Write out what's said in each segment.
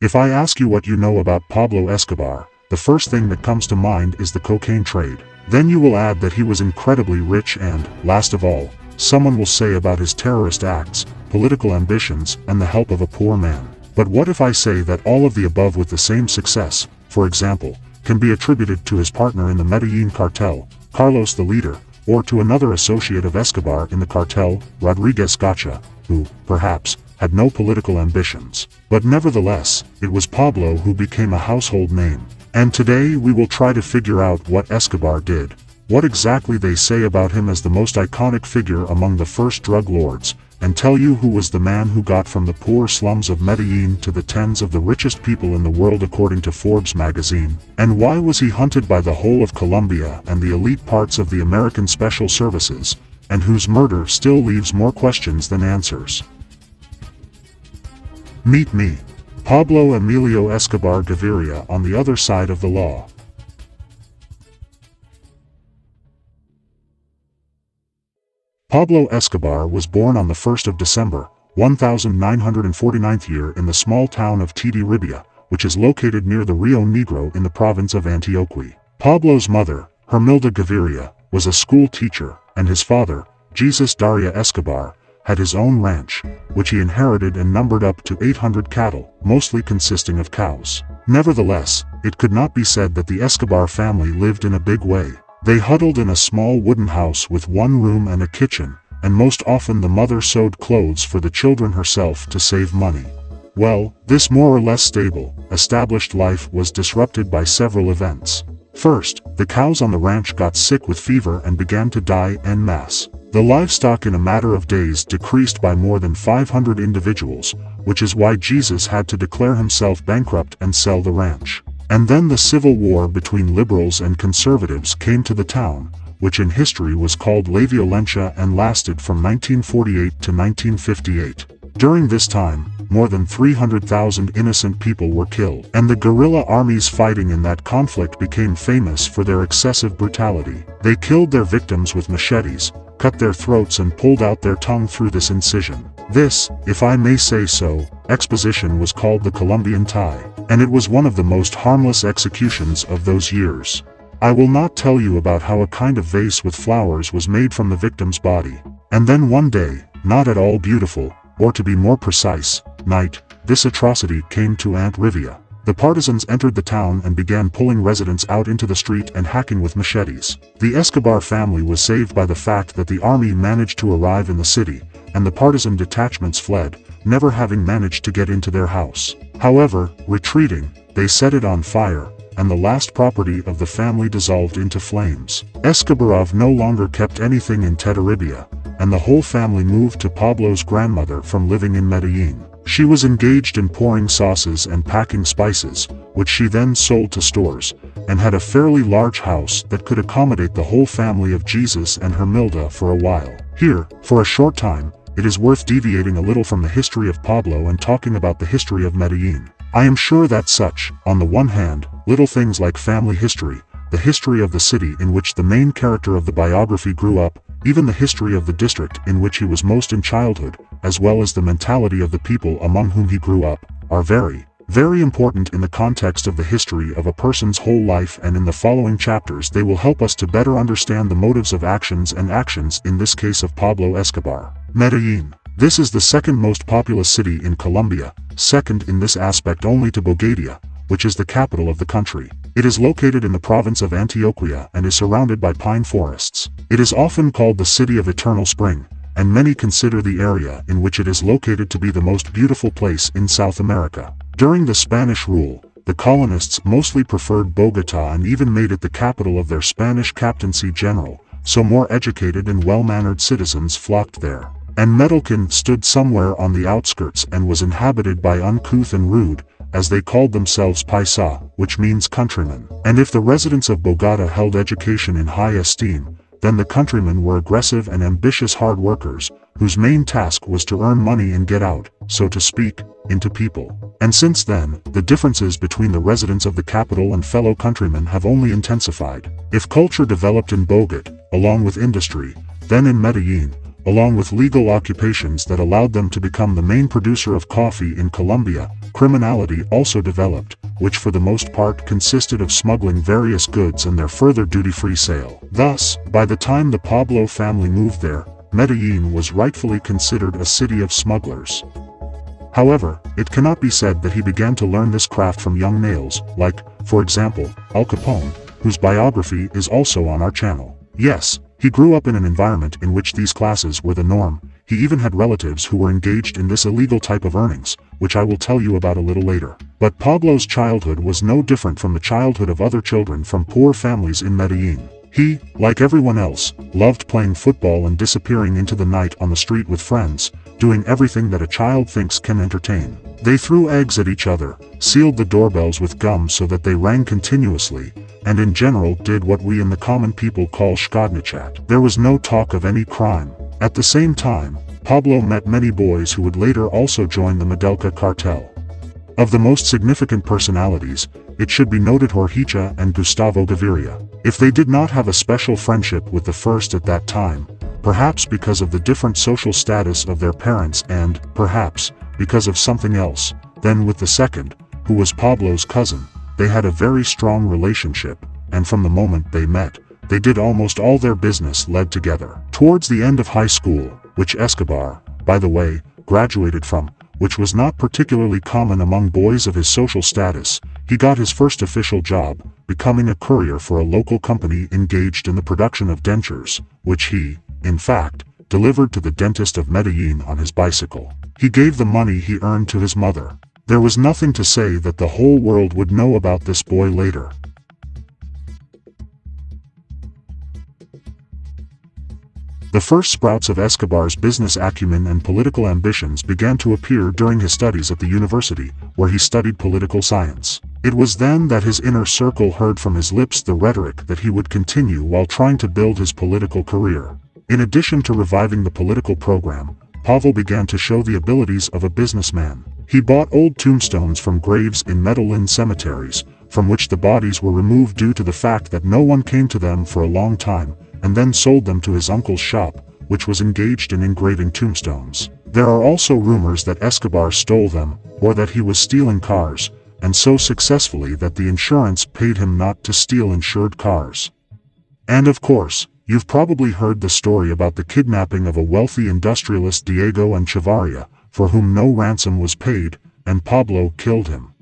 If I ask you what you know about Pablo Escobar, the first thing that comes to mind is the cocaine trade. Then you will add that he was incredibly rich and, last of all, someone will say about his terrorist acts, political ambitions, and the help of a poor man. But what if I say that all of the above with the same success, for example, can be attributed to his partner in the Medellin cartel, Carlos the leader, or to another associate of Escobar in the cartel, Rodriguez Gacha, who, perhaps, had no political ambitions. But nevertheless, it was Pablo who became a household name. And today we will try to figure out what Escobar did, what exactly they say about him as the most iconic figure among the first drug lords, and tell you who was the man who got from the poor slums of Medellin to the tens of the richest people in the world according to Forbes magazine, and why was he hunted by the whole of Colombia and the elite parts of the American Special Services, and whose murder still leaves more questions than answers. Meet me, Pablo Emilio Escobar Gaviria, on the other side of the law. Pablo Escobar was born on the 1st of December, 1949 year in the small town of Titiribia, which is located near the Rio Negro in the province of Antioquia. Pablo's mother, Hermilda Gaviria, was a school teacher, and his father, Jesus Daria Escobar, had his own ranch, which he inherited and numbered up to 800 cattle, mostly consisting of cows. Nevertheless, it could not be said that the Escobar family lived in a big way. They huddled in a small wooden house with one room and a kitchen, and most often the mother sewed clothes for the children herself to save money. Well, this more or less stable, established life was disrupted by several events. First, the cows on the ranch got sick with fever and began to die en masse. The livestock in a matter of days decreased by more than 500 individuals, which is why Jesus had to declare himself bankrupt and sell the ranch. And then the civil war between liberals and conservatives came to the town, which in history was called La Violencia and lasted from 1948 to 1958. During this time, more than 300,000 innocent people were killed, and the guerrilla armies fighting in that conflict became famous for their excessive brutality. They killed their victims with machetes, cut their throats and pulled out their tongue through this incision. This, if I may say so, exposition was called the Colombian tie, and it was one of the most harmless executions of those years. I will not tell you about how a kind of vase with flowers was made from the victim's body. And then one day, not at all beautiful, or to be more precise, night, this atrocity came to Aunt Rivia. The partisans entered the town and began pulling residents out into the street and hacking with machetes. The Escobar family was saved by the fact that the army managed to arrive in the city, and the partisan detachments fled, never having managed to get into their house. However, retreating, they set it on fire, and the last property of the family dissolved into flames. Escobarov no longer kept anything in Titiribia, and the whole family moved to Pablo's grandmother from living in Medellin. She was engaged in pouring sauces and packing spices, which she then sold to stores, and had a fairly large house that could accommodate the whole family of Jesus and Hermilda for a while. Here, for a short time, it is worth deviating a little from the history of Pablo and talking about the history of Medellin. I am sure that such, on the one hand, little things like family history, the history of the city in which the main character of the biography grew up, even the history of the district in which he was most in childhood, as well as the mentality of the people among whom he grew up, are very, very important in the context of the history of a person's whole life, and in the following chapters they will help us to better understand the motives of actions in this case of Pablo Escobar. Medellin. This is the second most populous city in Colombia, second in this aspect only to Bogotá, which is the capital of the country. It is located in the province of Antioquia and is surrounded by pine forests. It is often called the City of Eternal Spring, and many consider the area in which it is located to be the most beautiful place in South America. During the Spanish rule, the colonists mostly preferred Bogotá and even made it the capital of their Spanish captaincy general, so more educated and well-mannered citizens flocked there. And Medellin stood somewhere on the outskirts and was inhabited by uncouth and rude, as they called themselves paisa, which means countrymen. And if the residents of Bogotá held education in high esteem, then the countrymen were aggressive and ambitious hard workers, whose main task was to earn money and get out, so to speak, into people. And since then, the differences between the residents of the capital and fellow countrymen have only intensified. If culture developed in Bogotá, along with industry, then in Medellin, along with legal occupations that allowed them to become the main producer of coffee in Colombia, criminality also developed, which for the most part consisted of smuggling various goods and their further duty-free sale. Thus, by the time the Pablo family moved there, Medellin was rightfully considered a city of smugglers. However, it cannot be said that he began to learn this craft from young males, like, for example, Al Capone, whose biography is also on our channel. Yes, he grew up in an environment in which these classes were the norm. He even had relatives who were engaged in this illegal type of earnings, which I will tell you about a little later. But Pablo's childhood was no different from the childhood of other children from poor families in Medellin. He, like everyone else, loved playing football and disappearing into the night on the street with friends, doing everything that a child thinks can entertain. They threw eggs at each other, sealed the doorbells with gum so that they rang continuously, and in general did what we in the common people call shkodnichat. There was no talk of any crime. At the same time, Pablo met many boys who would later also join the Medelka cartel. Of the most significant personalities, it should be noted Jorge and Gustavo Gaviria. If they did not have a special friendship with the first at that time, perhaps because of the different social status of their parents and, perhaps, because of something else, then with the second, who was Pablo's cousin, they had a very strong relationship, and from the moment they met, they did almost all their business led together. Towards the end of high school, which Escobar, by the way, graduated from, which was not particularly common among boys of his social status, he got his first official job, becoming a courier for a local company engaged in the production of dentures, which he, in fact, delivered to the dentist of Medellin on his bicycle. He gave the money he earned to his mother. There was nothing to say that the whole world would know about this boy later. The first sprouts of Escobar's business acumen and political ambitions began to appear during his studies at the university, where he studied political science. It was then that his inner circle heard from his lips the rhetoric that he would continue while trying to build his political career. In addition to reviving the political program, Pavel began to show the abilities of a businessman. He bought old tombstones from graves in Medellin cemeteries, from which the bodies were removed due to the fact that no one came to them for a long time, and then sold them to his uncle's shop, which was engaged in engraving tombstones. There are also rumors that Escobar stole them, or that he was stealing cars, and so successfully that the insurance paid him not to steal insured cars. And of course, you've probably heard the story about the kidnapping of a wealthy industrialist Diego Echevarria, for whom no ransom was paid, and Pablo killed him.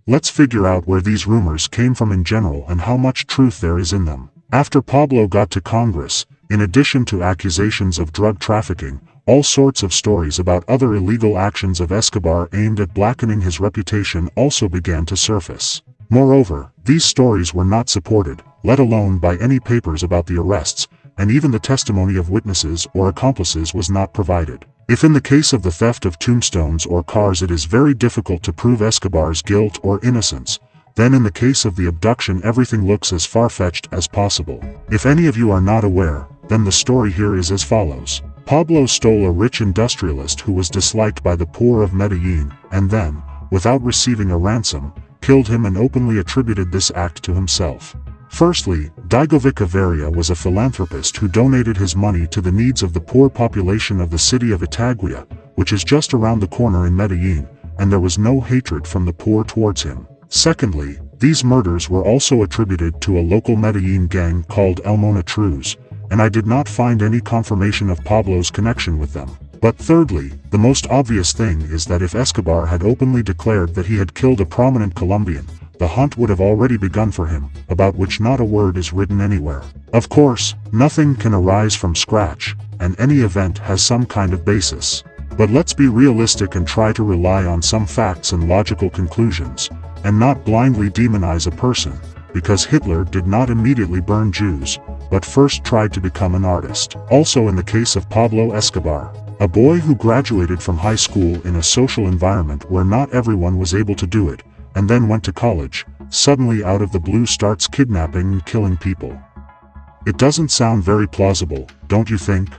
Let's figure out where these rumors came from in general and how much truth there is in them. After Pablo got to Congress, in addition to accusations of drug trafficking, all sorts of stories about other illegal actions of Escobar aimed at blackening his reputation also began to surface. Moreover, these stories were not supported, let alone by any papers about the arrests, and even the testimony of witnesses or accomplices was not provided. If in the case of the theft of tombstones or cars it is very difficult to prove Escobar's guilt or innocence, then in the case of the abduction everything looks as far-fetched as possible. If any of you are not aware, then the story here is as follows. Pablo stole a rich industrialist who was disliked by the poor of Medellin, and then, without receiving a ransom, killed him and openly attributed this act to himself. Firstly, Diego Echevarria was a philanthropist who donated his money to the needs of the poor population of the city of Itagüí, which is just around the corner in Medellin, and there was no hatred from the poor towards him. Secondly, these murders were also attributed to a local Medellin gang called El Monatruz, and I did not find any confirmation of Pablo's connection with them. But thirdly, the most obvious thing is that if Escobar had openly declared that he had killed a prominent Colombian, the hunt would have already begun for him, about which not a word is written anywhere. Of course, nothing can arise from scratch, and any event has some kind of basis. But let's be realistic and try to rely on some facts and logical conclusions, and not blindly demonize a person, because Hitler did not immediately burn Jews, but first tried to become an artist. Also in the case of Pablo Escobar, a boy who graduated from high school in a social environment where not everyone was able to do it, and then went to college, suddenly out of the blue starts kidnapping and killing people. It doesn't sound very plausible, don't you think?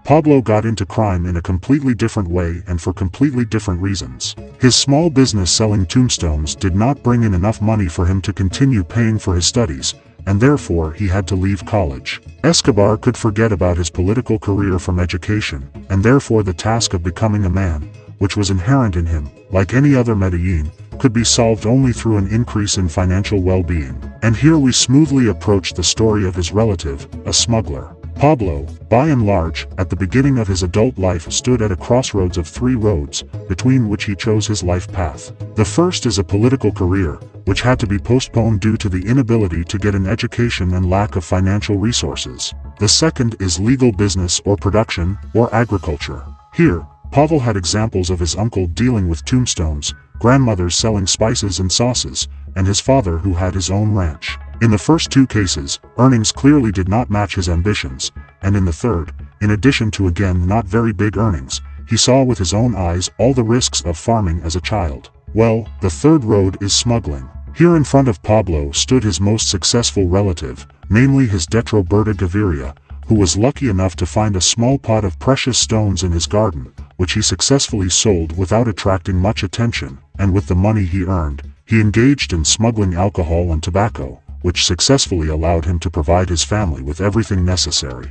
Pablo got into crime in a completely different way and for completely different reasons. His small business selling tombstones did not bring in enough money for him to continue paying for his studies, and therefore he had to leave college. Escobar could forget about his political career from education, and therefore the task of becoming a man, which was inherent in him, like any other Medellin, could be solved only through an increase in financial well-being. And here we smoothly approach the story of his relative, a smuggler. Pablo, by and large, at the beginning of his adult life stood at a crossroads of three roads, between which he chose his life path. The first is a political career, which had to be postponed due to the inability to get an education and lack of financial resources. The second is legal business or production, or agriculture. Here, Pavel had examples of his uncle dealing with tombstones, grandmothers selling spices and sauces, and his father who had his own ranch. In the first two cases, earnings clearly did not match his ambitions, and in the third, in addition to again not very big earnings, he saw with his own eyes all the risks of farming as a child. Well, the third road is smuggling. Here in front of Pablo stood his most successful relative, namely his Detroberta Gaviria, who was lucky enough to find a small pot of precious stones in his garden, which he successfully sold without attracting much attention, and with the money he earned, he engaged in smuggling alcohol and tobacco, which successfully allowed him to provide his family with everything necessary.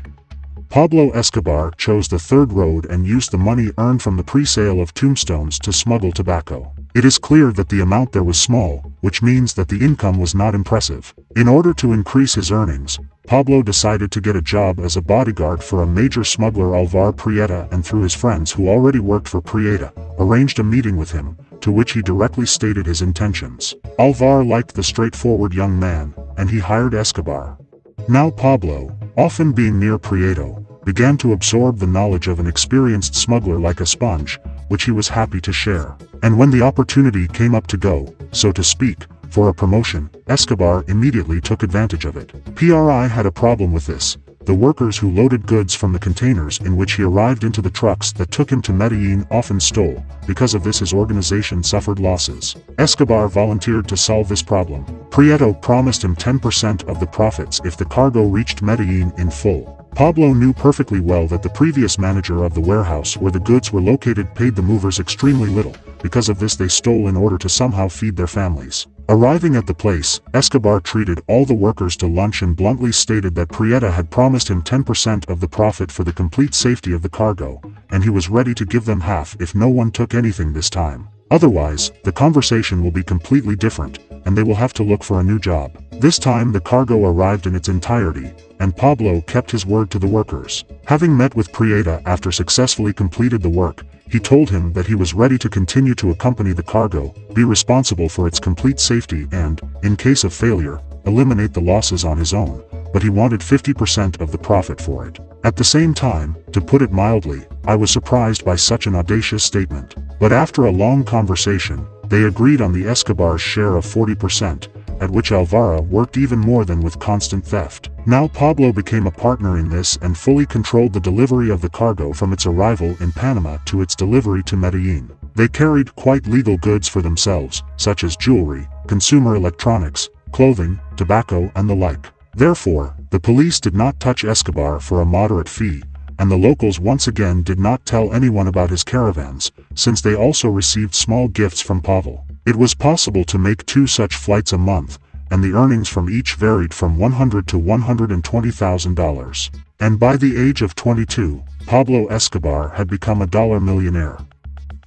Pablo Escobar chose the third road and used the money earned from the pre-sale of tombstones to smuggle tobacco. It is clear that the amount there was small, which means that the income was not impressive. In order to increase his earnings, Pablo decided to get a job as a bodyguard for a major smuggler Alvar Prieta, and through his friends who already worked for Prieta, arranged a meeting with him, to which he directly stated his intentions. Alvar liked the straightforward young man, and he hired Escobar. Now Pablo, often being near Prieto, began to absorb the knowledge of an experienced smuggler like a sponge, which he was happy to share. And when the opportunity came up to go, so to speak, for a promotion, Escobar immediately took advantage of it. PRI had a problem with this. The workers who loaded goods from the containers in which he arrived into the trucks that took him to Medellin often stole. Because of this his organization suffered losses. Escobar volunteered to solve this problem. Prieto promised him 10% of the profits if the cargo reached Medellin in full. Pablo knew perfectly well that the previous manager of the warehouse where the goods were located paid the movers extremely little. Because of this they stole in order to somehow feed their families. Arriving at the place, Escobar treated all the workers to lunch and bluntly stated that Prieta had promised him 10% of the profit for the complete safety of the cargo, and he was ready to give them half if no one took anything this time. Otherwise, the conversation will be completely different, and they will have to look for a new job. This time the cargo arrived in its entirety, and Pablo kept his word to the workers. Having met with Prieta after successfully completed the work, he told him that he was ready to continue to accompany the cargo, be responsible for its complete safety and, in case of failure, eliminate the losses on his own, but he wanted 50% of the profit for it. At the same time, to put it mildly, I was surprised by such an audacious statement. But after a long conversation, they agreed on the Escobar's share of 40%, at which Alvaro worked even more than with constant theft. Now Pablo became a partner in this and fully controlled the delivery of the cargo from its arrival in Panama to its delivery to Medellin. They carried quite legal goods for themselves, such as jewelry, consumer electronics, clothing, tobacco and the like. Therefore, the police did not touch Escobar for a moderate fee, and the locals once again did not tell anyone about his caravans, since they also received small gifts from Pavel. It was possible to make 2 such flights a month, and the earnings from each varied from $100,000 to $120,000. And by the age of 22, Pablo Escobar had become a dollar millionaire.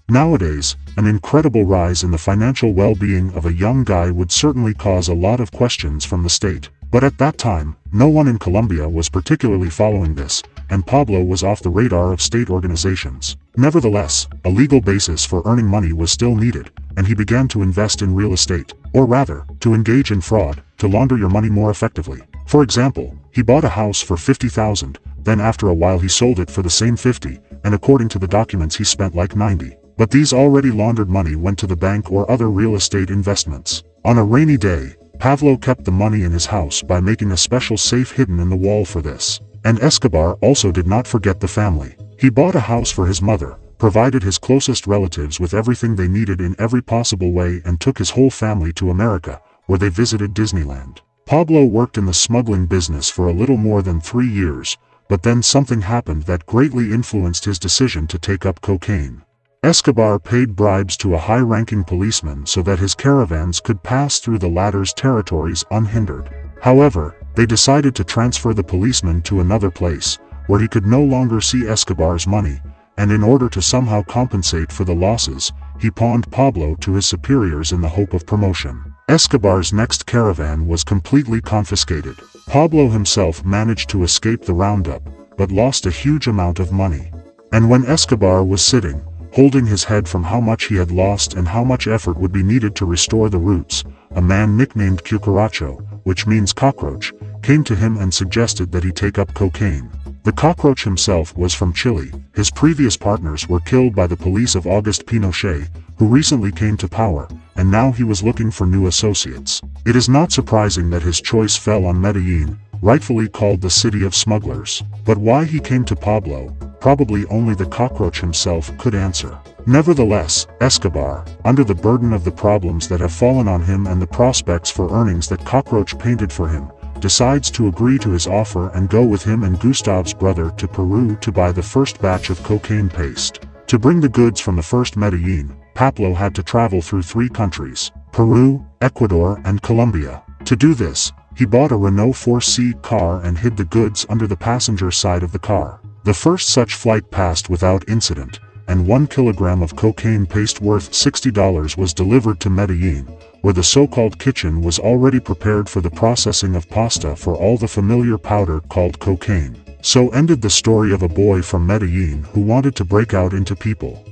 Nowadays, an incredible rise in the financial well-being of a young guy would certainly cause a lot of questions from the state. But at that time, no one in Colombia was particularly following this, and Pablo was off the radar of state organizations. Nevertheless, a legal basis for earning money was still needed, and he began to invest in real estate, or rather, to engage in fraud, to launder your money more effectively. For example, he bought a house for $50,000, then after a while he sold it for the same $50,000, and according to the documents he spent like $90,000. But these already laundered money went to the bank or other real estate investments. On a rainy day, Pablo kept the money in his house by making a special safe hidden in the wall for this. And Escobar also did not forget the family. He bought a house for his mother, provided his closest relatives with everything they needed in every possible way and took his whole family to America, where they visited Disneyland. Pablo worked in the smuggling business for a little more than 3 years, but then something happened that greatly influenced his decision to take up cocaine. Escobar paid bribes to a high-ranking policeman so that his caravans could pass through the latter's territories unhindered. However, they decided to transfer the policeman to another place, where he could no longer see Escobar's money, and in order to somehow compensate for the losses, he pawned Pablo to his superiors in the hope of promotion. Escobar's next caravan was completely confiscated. Pablo himself managed to escape the roundup, but lost a huge amount of money. And when Escobar was sitting, holding his head from how much he had lost and how much effort would be needed to restore the roots, a man nicknamed Cucaracho, which means cockroach, came to him and suggested that he take up cocaine. The cockroach himself was from Chile. His previous partners were killed by the police of Auguste Pinochet, who recently came to power, and now he was looking for new associates. It is not surprising that his choice fell on Medellin, rightfully called the city of smugglers. But why he came to Pablo, probably only the cockroach himself could answer. Nevertheless, Escobar, under the burden of the problems that have fallen on him and the prospects for earnings that Cockroach painted for him, decides to agree to his offer and go with him and Gustav's brother to Peru to buy the first batch of cocaine paste. To bring the goods from the first Medellin, Pablo had to travel through 3 countries, Peru, Ecuador and Colombia. To do this, he bought a Renault 4C car and hid the goods under the passenger side of the car. The first such flight passed without incident, and 1 kilogram of cocaine paste worth $60 was delivered to Medellin, where the so-called kitchen was already prepared for the processing of pasta for all the familiar powder called cocaine. So ended the story of a boy from Medellin who wanted to break out into people.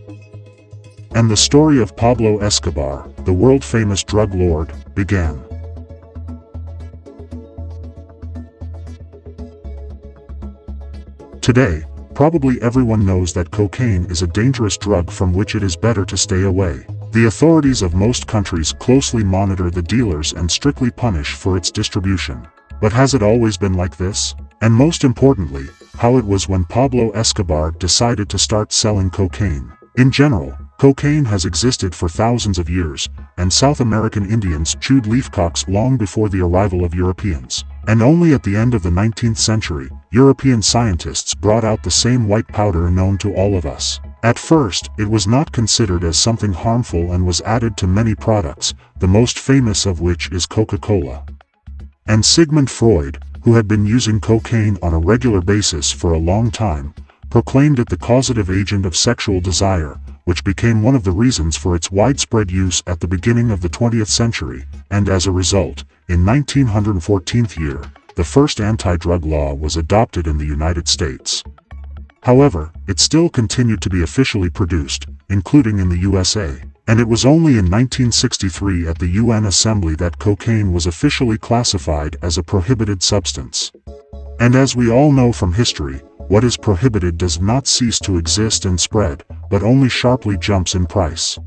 And the story of Pablo Escobar, the world-famous drug lord, began. Today, probably everyone knows that cocaine is a dangerous drug from which it is better to stay away. The authorities of most countries closely monitor the dealers and strictly punish for its distribution. But has it always been like this? And most importantly, how it was when Pablo Escobar decided to start selling cocaine. In general, cocaine has existed for thousands of years, and South American Indians chewed leafcocks long before the arrival of Europeans. And only at the end of the 19th century, European scientists brought out the same white powder known to all of us. At first, it was not considered as something harmful and was added to many products, the most famous of which is Coca-Cola. And Sigmund Freud, who had been using cocaine on a regular basis for a long time, proclaimed it the causative agent of sexual desire, which became one of the reasons for its widespread use at the beginning of the 20th century, and as a result, in 1914 year, the first anti-drug law was adopted in the United States. However, it still continued to be officially produced, including in the USA, and it was only in 1963 at the UN Assembly that cocaine was officially classified as a prohibited substance. And as we all know from history, what is prohibited does not cease to exist and spread, but only sharply jumps in price.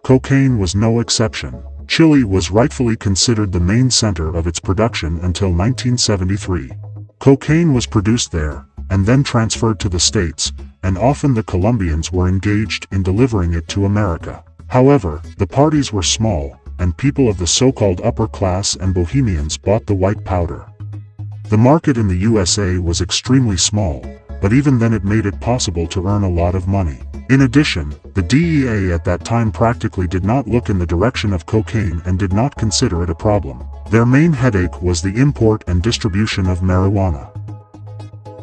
Cocaine was no exception. Chile was rightfully considered the main center of its production until 1973. Cocaine was produced there, and then transferred to the States, and often the Colombians were engaged in delivering it to America. However, the parties were small, and people of the so-called upper class and bohemians bought the white powder. The market in the USA was extremely small, but even then it made it possible to earn a lot of money. In addition, the DEA at that time practically did not look in the direction of cocaine and did not consider it a problem. Their main headache was the import and distribution of marijuana.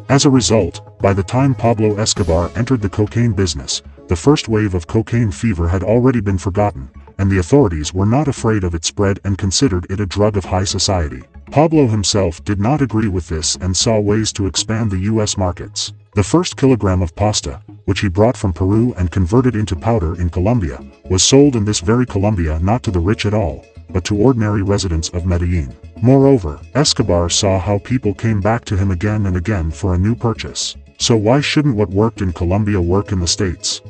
As a result, by the time Pablo Escobar entered the cocaine business, the first wave of cocaine fever had already been forgotten, and the authorities were not afraid of its spread and considered it a drug of high society. Pablo himself did not agree with this and saw ways to expand the US markets. The first kilogram of pasta, which he brought from Peru and converted into powder in Colombia, was sold in this very Colombia not to the rich at all, but to ordinary residents of Medellin. Moreover, Escobar saw how people came back to him again and again for a new purchase. So why shouldn't what worked in Colombia work in the States?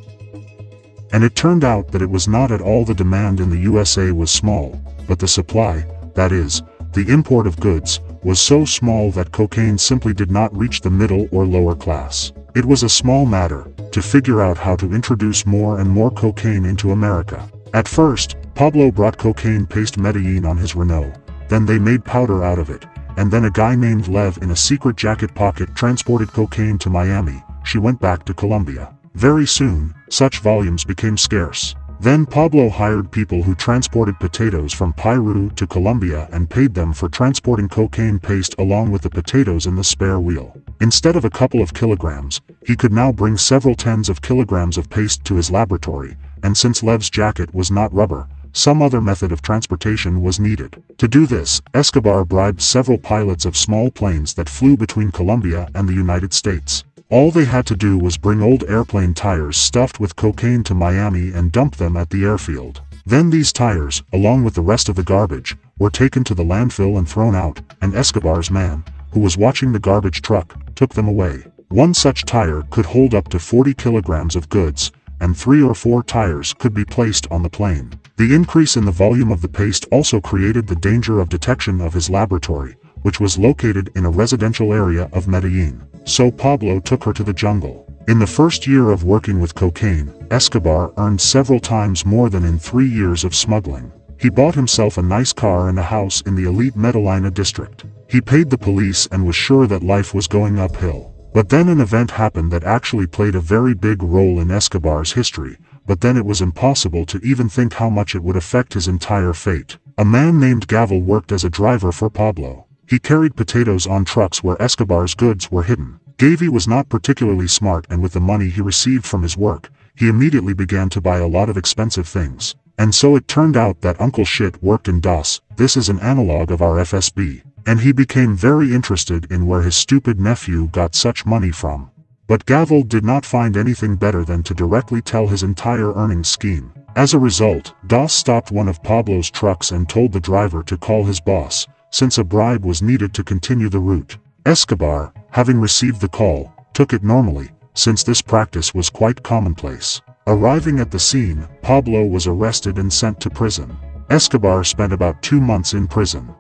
And it turned out that it was not at all the demand in the USA was small, but the supply, that is, the import of goods, was so small that cocaine simply did not reach the middle or lower class. It was a small matter to figure out how to introduce more and more cocaine into America. At first, Pablo brought cocaine paste Medellin on his Renault, then they made powder out of it, and then a guy named Lev in a secret jacket pocket transported cocaine to Miami. She went back to Colombia. Very soon, such volumes became scarce. Then Pablo hired people who transported potatoes from Peru to Colombia and paid them for transporting cocaine paste along with the potatoes in the spare wheel. Instead of a couple of kilograms, he could now bring several tens of kilograms of paste to his laboratory, and since Lev's jacket was not rubber, some other method of transportation was needed. To do this, Escobar bribed several pilots of small planes that flew between Colombia and the United States. All they had to do was bring old airplane tires stuffed with cocaine to Miami and dump them at the airfield. Then these tires, along with the rest of the garbage, were taken to the landfill and thrown out, and Escobar's man, who was watching the garbage truck, took them away. One such tire could hold up to 40 kilograms of goods, and 3 or 4 tires could be placed on the plane. The increase in the volume of the paste also created the danger of detection of his laboratory, which was located in a residential area of Medellin. So Pablo took her to the jungle. In the first year of working with cocaine, Escobar earned several times more than in 3 years of smuggling. He bought himself a nice car and a house in the elite Medellina district. He paid the police and was sure that life was going uphill. But then an event happened that actually played a very big role in Escobar's history, but then it was impossible to even think how much it would affect his entire fate. A man named Gavel worked as a driver for Pablo. He carried potatoes on trucks where Escobar's goods were hidden. Gavi was not particularly smart, and with the money he received from his work, he immediately began to buy a lot of expensive things. And so it turned out that Uncle Shit worked in DOS, this is an analog of our FSB, and he became very interested in where his stupid nephew got such money from. But Gavel did not find anything better than to directly tell his entire earnings scheme. As a result, DOS stopped one of Pablo's trucks and told the driver to call his boss, since a bribe was needed to continue the route. Escobar, having received the call, took it normally, since this practice was quite commonplace. Arriving at the scene, Pablo was arrested and sent to prison. Escobar spent about 2 months in prison.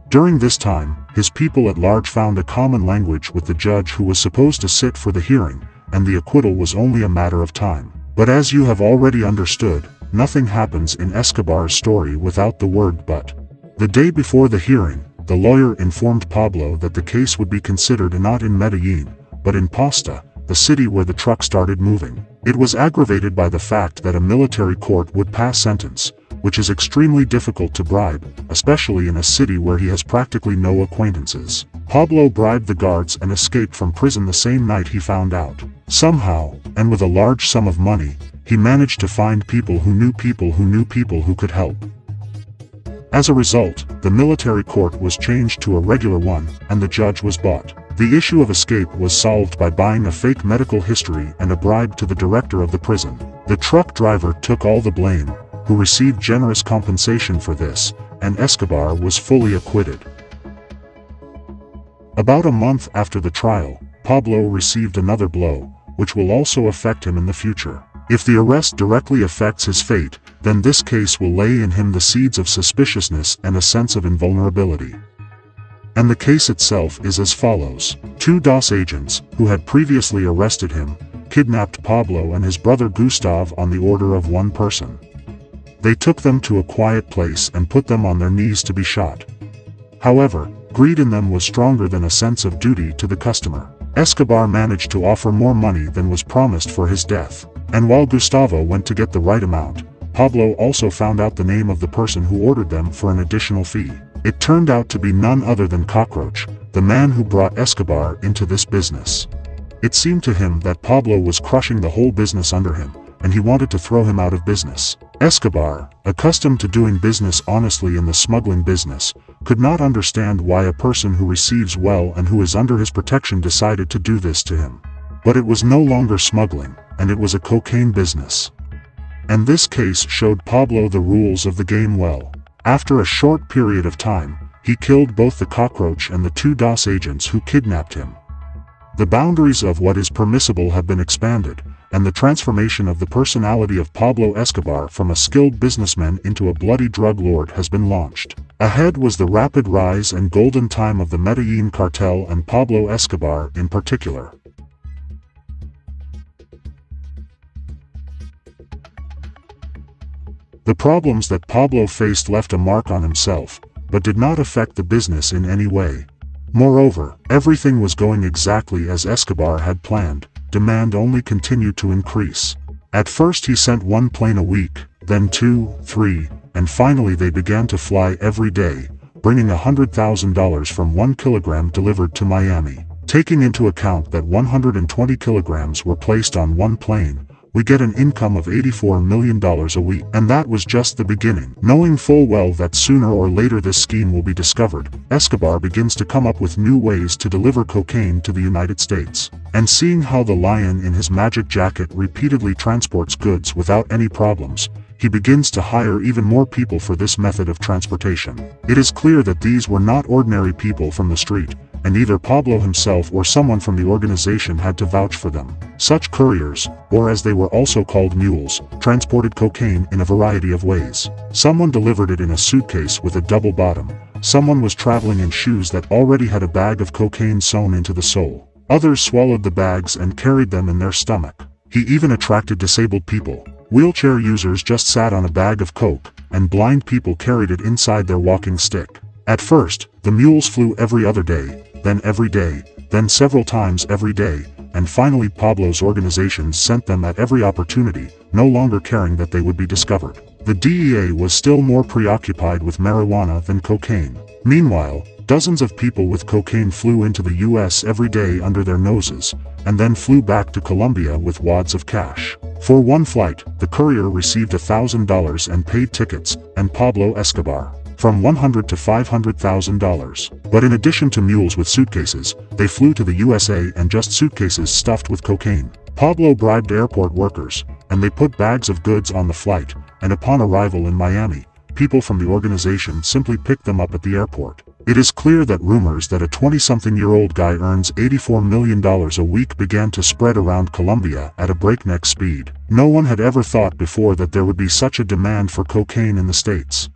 During this time, his people at large found a common language with the judge who was supposed to sit for the hearing, and the acquittal was only a matter of time. But as you have already understood, nothing happens in Escobar's story without the word but. The day before the hearing, the lawyer informed Pablo that the case would be considered not in Medellin, but in Pasto, the city where the truck started moving. It was aggravated by the fact that a military court would pass sentence, which is extremely difficult to bribe, especially in a city where he has practically no acquaintances. Pablo bribed the guards and escaped from prison the same night he found out. Somehow, and with a large sum of money, he managed to find people who knew people who knew people who could help. As a result, the military court was changed to a regular one, and the judge was bought. The issue of escape was solved by buying a fake medical history and a bribe to the director of the prison. The truck driver took all the blame, who received generous compensation for this, and Escobar was fully acquitted. About a month after the trial, Pablo received another blow, which will also affect him in the future. If the arrest directly affects his fate, then this case will lay in him the seeds of suspiciousness and a sense of invulnerability. And the case itself is as follows. 2 DOS agents, who had previously arrested him, kidnapped Pablo and his brother Gustav on the order of one person. They took them to a quiet place and put them on their knees to be shot. However, greed in them was stronger than a sense of duty to the customer. Escobar managed to offer more money than was promised for his death. And while Gustavo went to get the right amount, Pablo also found out the name of the person who ordered them for an additional fee. It turned out to be none other than Cockroach, the man who brought Escobar into this business. It seemed to him that Pablo was crushing the whole business under him, and he wanted to throw him out of business. Escobar, accustomed to doing business honestly in the smuggling business, could not understand why a person who receives well and who is under his protection decided to do this to him. But it was no longer smuggling, and it was a cocaine business. And this case showed Pablo the rules of the game well. After a short period of time, he killed both the Cockroach and the 2 DOS agents who kidnapped him. The boundaries of what is permissible have been expanded, and the transformation of the personality of Pablo Escobar from a skilled businessman into a bloody drug lord has been launched. Ahead was the rapid rise and golden time of the Medellin cartel and Pablo Escobar in particular. The problems that Pablo faced left a mark on himself, but did not affect the business in any way. Moreover, everything was going exactly as Escobar had planned. Demand only continued to increase. At first he sent one plane a week, then 2, 3, and finally they began to fly every day, bringing $100,000 from 1 kilogram delivered to Miami. Taking into account that 120 kilograms were placed on one plane, we get an income of $84 million a week. And that was just the beginning. Knowing full well that sooner or later this scheme will be discovered, Escobar begins to come up with new ways to deliver cocaine to the United States. And seeing how the lion in his magic jacket repeatedly transports goods without any problems, he begins to hire even more people for this method of transportation. It is clear that these were not ordinary people from the street, and either Pablo himself or someone from the organization had to vouch for them. Such couriers, or as they were also called mules, transported cocaine in a variety of ways. Someone delivered it in a suitcase with a double bottom. Someone was traveling in shoes that already had a bag of cocaine sewn into the sole. Others swallowed the bags and carried them in their stomach. He even attracted disabled people. Wheelchair users just sat on a bag of coke, and blind people carried it inside their walking stick. At first, the mules flew every other day, then every day, then several times every day, and finally Pablo's organization sent them at every opportunity, no longer caring that they would be discovered. The DEA was still more preoccupied with marijuana than cocaine. Meanwhile, dozens of people with cocaine flew into the US every day under their noses, and then flew back to Colombia with wads of cash. For one flight, the courier received $1,000 and paid tickets, and Pablo Escobar from $100,000 to $500,000. But in addition to mules with suitcases, they flew to the USA and just suitcases stuffed with cocaine. Pablo bribed airport workers, and they put bags of goods on the flight, and upon arrival in Miami, people from the organization simply picked them up at the airport. It is clear that rumors that a 20-something-year-old guy earns $84 million a week began to spread around Colombia at a breakneck speed. No one had ever thought before that there would be such a demand for cocaine in the States.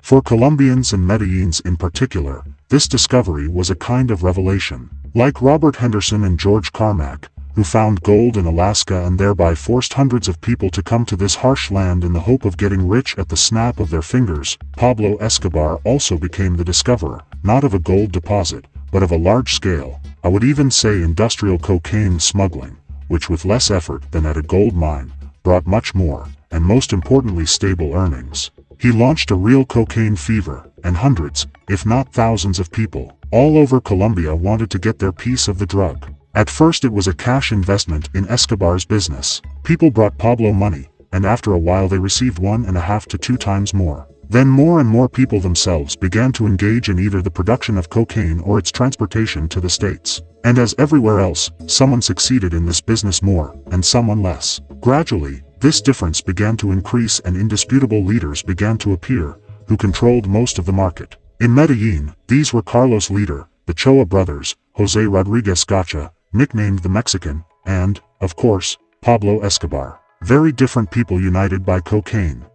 For Colombians and Medellins in particular, this discovery was a kind of revelation. Like Robert Henderson and George Carmack, who found gold in Alaska and thereby forced hundreds of people to come to this harsh land in the hope of getting rich at the snap of their fingers, Pablo Escobar also became the discoverer, not of a gold deposit, but of a large-scale, I would even say industrial cocaine smuggling, which with less effort than at a gold mine, brought much more, and most importantly stable earnings. He launched a real cocaine fever, and hundreds, if not thousands of people, all over Colombia wanted to get their piece of the drug. At first it was a cash investment in Escobar's business. People brought Pablo money, and after a while they received 1.5 to 2 times more. Then more and more people themselves began to engage in either the production of cocaine or its transportation to the States. And as everywhere else, someone succeeded in this business more, and someone less. Gradually, this difference began to increase and indisputable leaders began to appear, who controlled most of the market. In Medellin, these were Carlos Leder, the Choa brothers, Jose Rodriguez Gacha, nicknamed the Mexican, and, of course, Pablo Escobar. Very different people united by cocaine.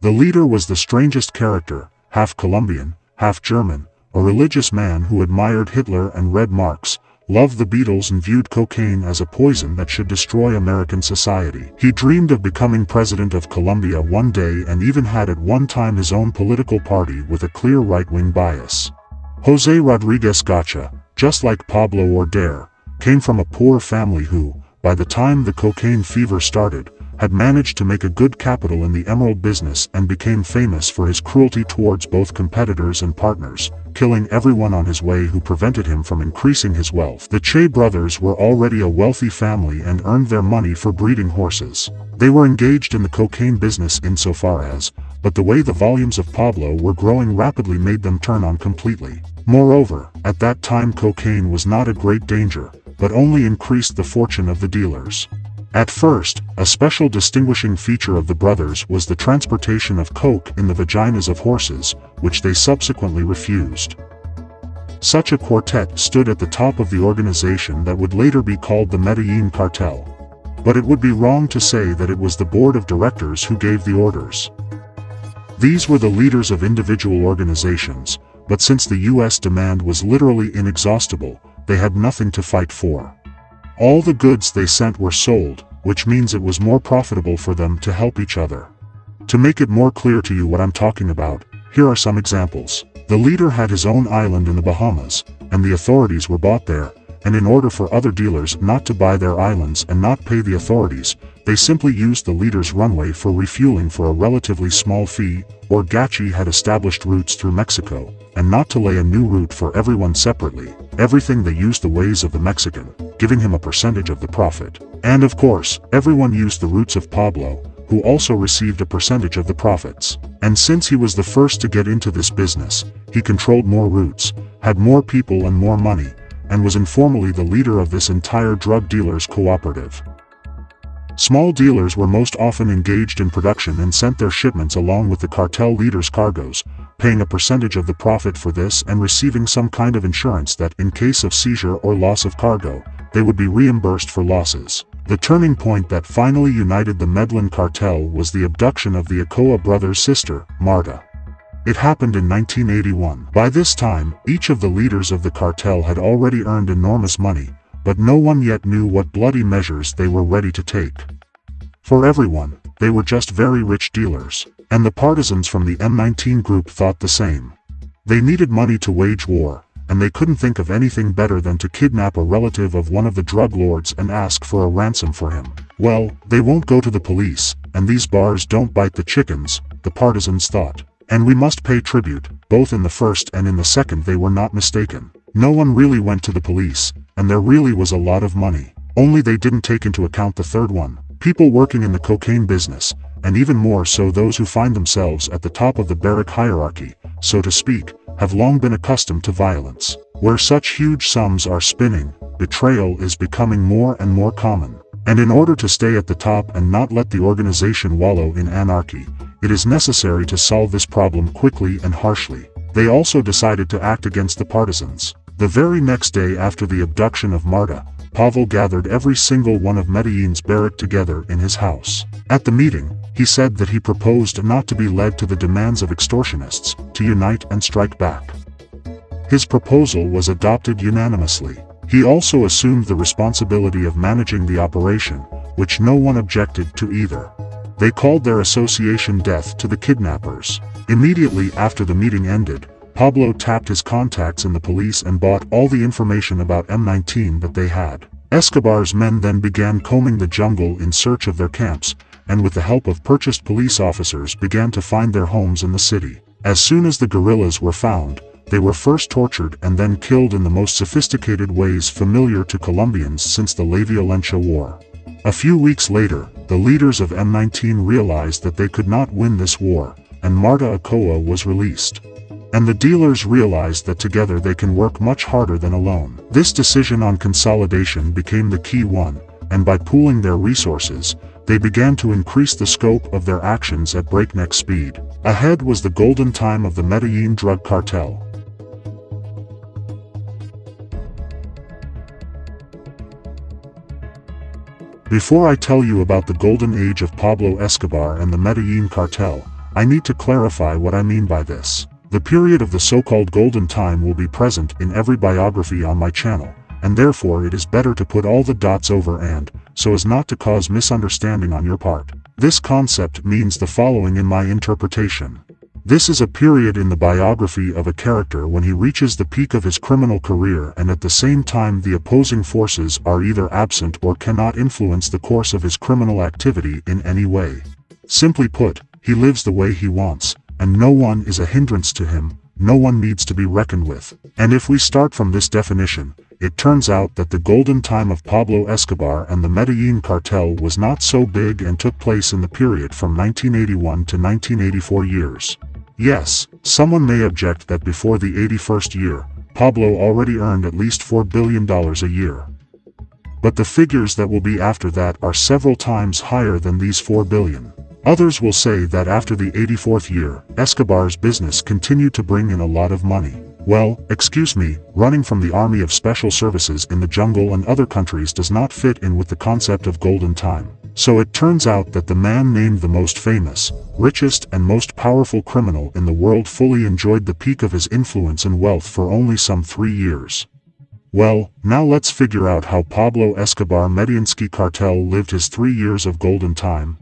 The leader was the strangest character, half Colombian, half German, a religious man who admired Hitler and read Marx, loved the Beatles and viewed cocaine as a poison that should destroy American society. He dreamed of becoming president of Colombia one day and even had at one time his own political party with a clear right-wing bias. Jose Rodriguez Gacha, just like Pablo or Dare, came from a poor family who, by the time the cocaine fever started, had managed to make a good capital in the emerald business and became famous for his cruelty towards both competitors and partners, killing everyone on his way who prevented him from increasing his wealth. The Che brothers were already a wealthy family and earned their money for breeding horses. They were engaged in the cocaine business insofar as, but the way the volumes of Pablo were growing rapidly made them turn on completely. Moreover, at that time cocaine was not a great danger, but only increased the fortune of the dealers. At first, a special distinguishing feature of the brothers was the transportation of coke in the vaginas of horses, which they subsequently refused. Such a quartet stood at the top of the organization that would later be called the Medellin Cartel. But it would be wrong to say that it was the board of directors who gave the orders. These were the leaders of individual organizations, but since the US demand was literally inexhaustible, they had nothing to fight for. All the goods they sent were sold, which means it was more profitable for them to help each other. To make it more clear to you what I'm talking about, here are some examples. The leader had his own island in the Bahamas, and the authorities were bought there, and in order for other dealers not to buy their islands and not pay the authorities, they simply used the leader's runway for refueling for a relatively small fee, or Gachi had established routes through Mexico, and not to lay a new route for everyone separately. Everything they used the ways of the Mexican, giving him a percentage of the profit. And of course, everyone used the routes of Pablo, who also received a percentage of the profits. And since he was the first to get into this business, he controlled more routes, had more people and more money, and was informally the leader of this entire drug dealers cooperative. Small dealers were most often engaged in production and sent their shipments along with the cartel leaders' cargoes, paying a percentage of the profit for this and receiving some kind of insurance that in case of seizure or loss of cargo, they would be reimbursed for losses. The turning point that finally united the Medellin cartel was the abduction of the Ochoa brothers' sister, Marta. It happened in 1981. By this time, each of the leaders of the cartel had already earned enormous money, but no one yet knew what bloody measures they were ready to take. For everyone, they were just very rich dealers, and the partisans from the M19 group thought the same. They needed money to wage war, and they couldn't think of anything better than to kidnap a relative of one of the drug lords and ask for a ransom for him. Well, they won't go to the police, and these bars don't bite the chickens, the partisans thought. And we must pay tribute. Both in the first and in the second they were not mistaken. No one really went to the police, and there really was a lot of money. Only they didn't take into account the third one. People working in the cocaine business, and even more so those who find themselves at the top of the barrack hierarchy, so to speak, have long been accustomed to violence. Where such huge sums are spinning, betrayal is becoming more and more common. And in order to stay at the top and not let the organization wallow in anarchy, it is necessary to solve this problem quickly and harshly. They also decided to act against the partisans. The very next day after the abduction of Marta, Pavel gathered every single one of Medellin's barrack together in his house. At the meeting, he said that he proposed not to be led to the demands of extortionists, to unite and strike back. His proposal was adopted unanimously. He also assumed the responsibility of managing the operation, which no one objected to either. They called their association Death to the Kidnappers. Immediately after the meeting ended, Pablo tapped his contacts in the police and bought all the information about M19 that they had. Escobar's men then began combing the jungle in search of their camps, and with the help of purchased police officers began to find their homes in the city. As soon as the guerrillas were found, they were first tortured and then killed in the most sophisticated ways familiar to Colombians since the La Violencia War. A few weeks later, the leaders of M19 realized that they could not win this war, and Marta Ochoa was released. And the dealers realized that together they can work much harder than alone. This decision on consolidation became the key one, and by pooling their resources, they began to increase the scope of their actions at breakneck speed. Ahead was the golden time of the Medellin drug cartel. Before I tell you about the golden age of Pablo Escobar and the Medellin cartel, I need to clarify what I mean by this. The period of the so-called golden time will be present in every biography on my channel, and therefore it is better to put all the dots over and, so as not to cause misunderstanding on your part. This concept means the following in my interpretation. This is a period in the biography of a character when he reaches the peak of his criminal career and at the same time the opposing forces are either absent or cannot influence the course of his criminal activity in any way. Simply put, he lives the way he wants, and no one is a hindrance to him, no one needs to be reckoned with. And if we start from this definition, it turns out that the golden time of Pablo Escobar and the Medellin cartel was not so big and took place in the period from 1981 to 1984 years. Yes, someone may object that before the 81st year, Pablo already earned at least $4 billion a year. But the figures that will be after that are several times higher than these $4 billion. Others will say that after the 84th year, Escobar's business continued to bring in a lot of money. Well, excuse me, running from the army of special services in the jungle and other countries does not fit in with the concept of golden time. So it turns out that the man named the most famous, richest and most powerful criminal in the world fully enjoyed the peak of his influence and wealth for only some 3 years. Well, now let's figure out how Pablo Escobar Medellinski cartel lived his 3 years of golden time.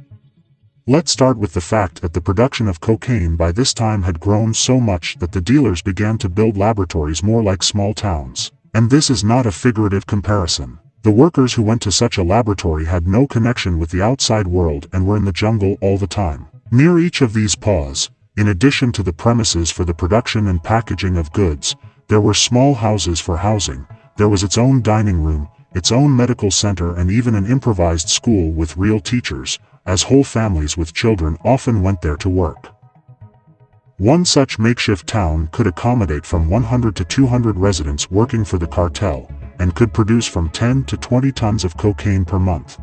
Let's start with the fact that the production of cocaine by this time had grown so much that the dealers began to build laboratories more like small towns. And this is not a figurative comparison. The workers who went to such a laboratory had no connection with the outside world and were in the jungle all the time. Near each of these paws, in addition to the premises for the production and packaging of goods, there were small houses for housing, there was its own dining room, its own medical center, and even an improvised school with real teachers, as whole families with children often went there to work. One such makeshift town could accommodate from 100 to 200 residents working for the cartel, and could produce from 10 to 20 tons of cocaine per month.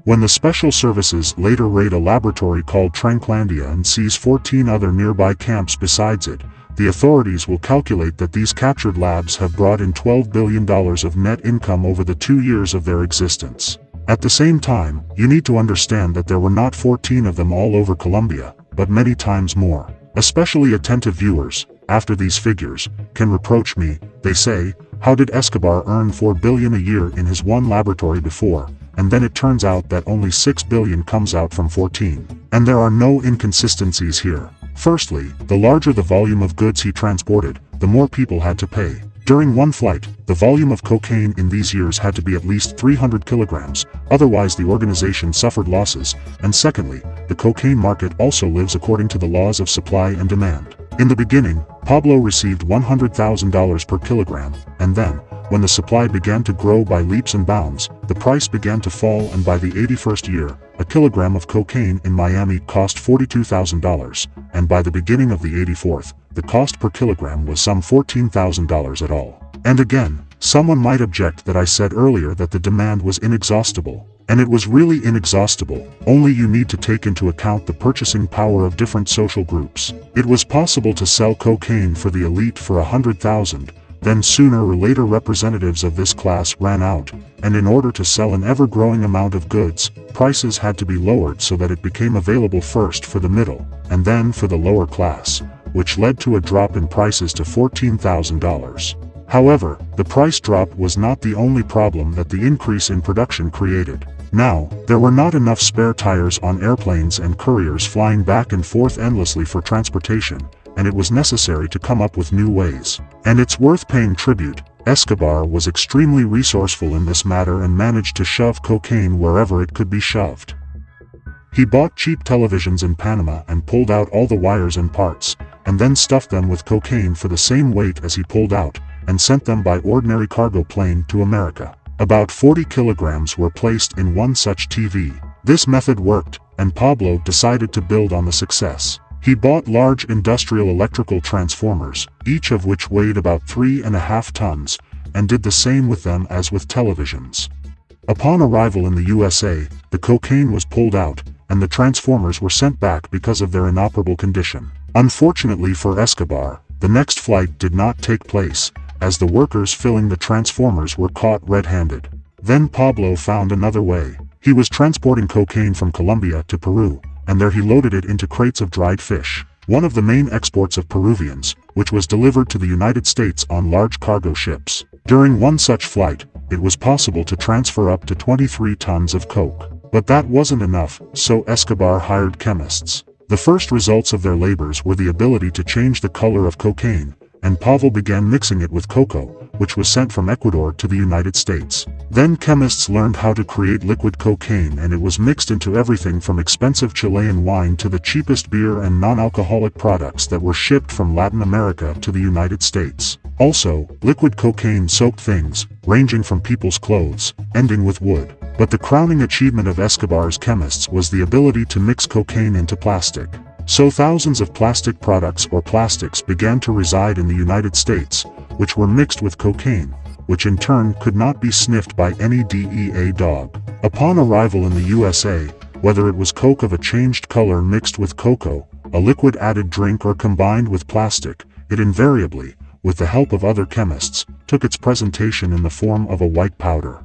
When the special services later raid a laboratory called Tranklandia and seize 14 other nearby camps besides it, the authorities will calculate that these captured labs have brought in $12 billion of net income over the 2 years of their existence. At the same time, you need to understand that there were not 14 of them all over Colombia, but many times more. Especially attentive viewers, after these figures, can reproach me, they say, how did Escobar earn $4 billion a year in his one laboratory before, and then it turns out that only $6 billion comes out from 14. And there are no inconsistencies here. Firstly, the larger the volume of goods he transported, the more people had to pay. During one flight, the volume of cocaine in these years had to be at least 300 kilograms, otherwise the organization suffered losses, and secondly, the cocaine market also lives according to the laws of supply and demand. In the beginning, Pablo received $100,000 per kilogram, and then, when the supply began to grow by leaps and bounds, the price began to fall, and by the 81st year, a kilogram of cocaine in Miami cost $42,000, and by the beginning of the 84th, the cost per kilogram was some $14,000 at all. And again, someone might object that I said earlier that the demand was inexhaustible. And it was really inexhaustible, only you need to take into account the purchasing power of different social groups. It was possible to sell cocaine for the elite for $100,000, then sooner or later representatives of this class ran out, and in order to sell an ever-growing amount of goods, prices had to be lowered so that it became available first for the middle, and then for the lower class, which led to a drop in prices to $14,000. However, the price drop was not the only problem that the increase in production created. Now, there were not enough spare tires on airplanes and couriers flying back and forth endlessly for transportation, and it was necessary to come up with new ways. And it's worth paying tribute, Escobar was extremely resourceful in this matter and managed to shove cocaine wherever it could be shoved. He bought cheap televisions in Panama and pulled out all the wires and parts, and then stuffed them with cocaine for the same weight as he pulled out, and sent them by ordinary cargo plane to America. About 40 kilograms were placed in one such TV. This method worked, and Pablo decided to build on the success. He bought large industrial electrical transformers, each of which weighed about 3.5 tons, and did the same with them as with televisions. Upon arrival in the USA, the cocaine was pulled out, and the transformers were sent back because of their inoperable condition. Unfortunately for Escobar, the next flight did not take place, as the workers filling the transformers were caught red-handed. Then Pablo found another way. He was transporting cocaine from Colombia to Peru, and there he loaded it into crates of dried fish, one of the main exports of Peruvians, which was delivered to the United States on large cargo ships. During one such flight, it was possible to transfer up to 23 tons of coke. But that wasn't enough, so Escobar hired chemists. The first results of their labors were the ability to change the color of cocaine, and Pavel began mixing it with cocoa, which was sent from Ecuador to the United States. Then chemists learned how to create liquid cocaine, and it was mixed into everything from expensive Chilean wine to the cheapest beer and non-alcoholic products that were shipped from Latin America to the United States. Also, liquid cocaine soaked things, ranging from people's clothes, ending with wood. But the crowning achievement of Escobar's chemists was the ability to mix cocaine into plastic. So thousands of plastic products or plastics began to reside in the United States, which were mixed with cocaine, which in turn could not be sniffed by any DEA dog. Upon arrival in the USA, whether it was coke of a changed color mixed with cocoa, a liquid added drink, or combined with plastic, it invariably, with the help of other chemists, took its presentation in the form of a white powder.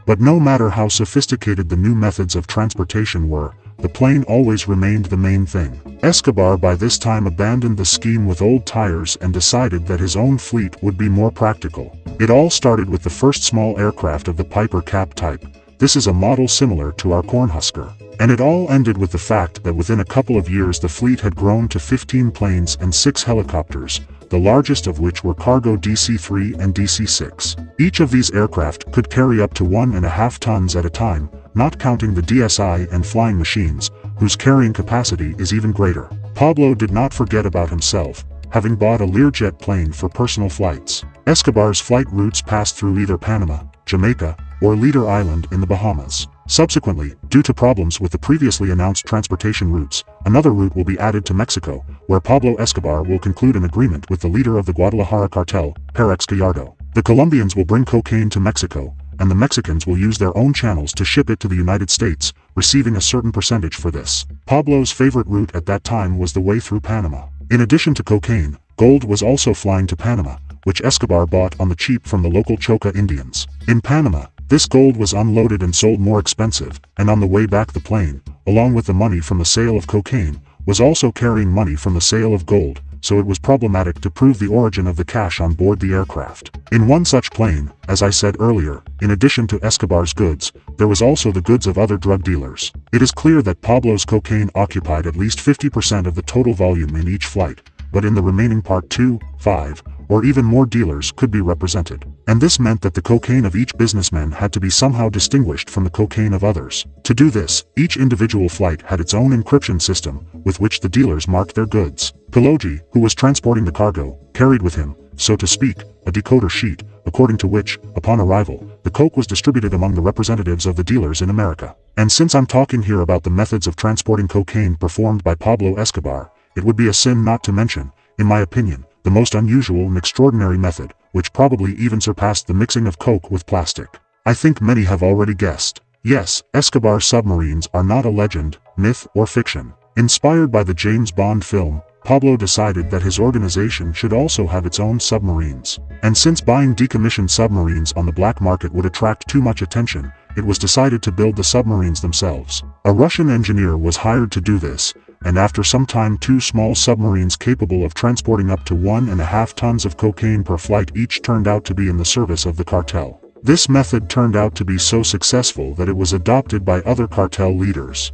But no matter how sophisticated the new methods of transportation were, the plane always remained the main thing. Escobar by this time abandoned the scheme with old tires and decided that his own fleet would be more practical. It all started with the first small aircraft of the Piper Cap type. This is a model similar to our Cornhusker. And it all ended with the fact that within a couple of years the fleet had grown to 15 planes and 6 helicopters, the largest of which were cargo DC-3 and DC-6. Each of these aircraft could carry up to 1.5 tons at a time, not counting the DSI and flying machines, whose carrying capacity is even greater. Pablo did not forget about himself, having bought a Learjet plane for personal flights. Escobar's flight routes passed through either Panama, Jamaica, or Leader Island in the Bahamas. Subsequently, due to problems with the previously announced transportation routes, another route will be added to Mexico, where Pablo Escobar will conclude an agreement with the leader of the Guadalajara cartel, Perex Gallardo. The Colombians will bring cocaine to Mexico, and the Mexicans will use their own channels to ship it to the United States, receiving a certain percentage for this. Pablo's favorite route at that time was the way through Panama. In addition to cocaine, gold was also flying to Panama, which Escobar bought on the cheap from the local Choca Indians. In Panama, this gold was unloaded and sold more expensive, and on the way back the plane, along with the money from the sale of cocaine, was also carrying money from the sale of gold, so it was problematic to prove the origin of the cash on board the aircraft. In one such plane, as I said earlier, in addition to Escobar's goods, there was also the goods of other drug dealers. It is clear that Pablo's cocaine occupied at least 50% of the total volume in each flight, but in the remaining part 2, 5, or even more dealers could be represented. And this meant that the cocaine of each businessman had to be somehow distinguished from the cocaine of others. To do this, each individual flight had its own encryption system, with which the dealers marked their goods. Pilogi, who was transporting the cargo, carried with him, so to speak, a decoder sheet, according to which, upon arrival, the coke was distributed among the representatives of the dealers in America. And since I'm talking here about the methods of transporting cocaine performed by Pablo Escobar, it would be a sin not to mention, in my opinion, the most unusual and extraordinary method, which probably even surpassed the mixing of coke with plastic. I think many have already guessed. Yes, Escobar submarines are not a legend, myth, or fiction. Inspired by the James Bond film, Pablo decided that his organization should also have its own submarines. And since buying decommissioned submarines on the black market would attract too much attention, it was decided to build the submarines themselves. A Russian engineer was hired to do this, and after some time 2 small submarines capable of transporting up to 1.5 tons of cocaine per flight each turned out to be in the service of the cartel. This method turned out to be so successful that it was adopted by other cartel leaders.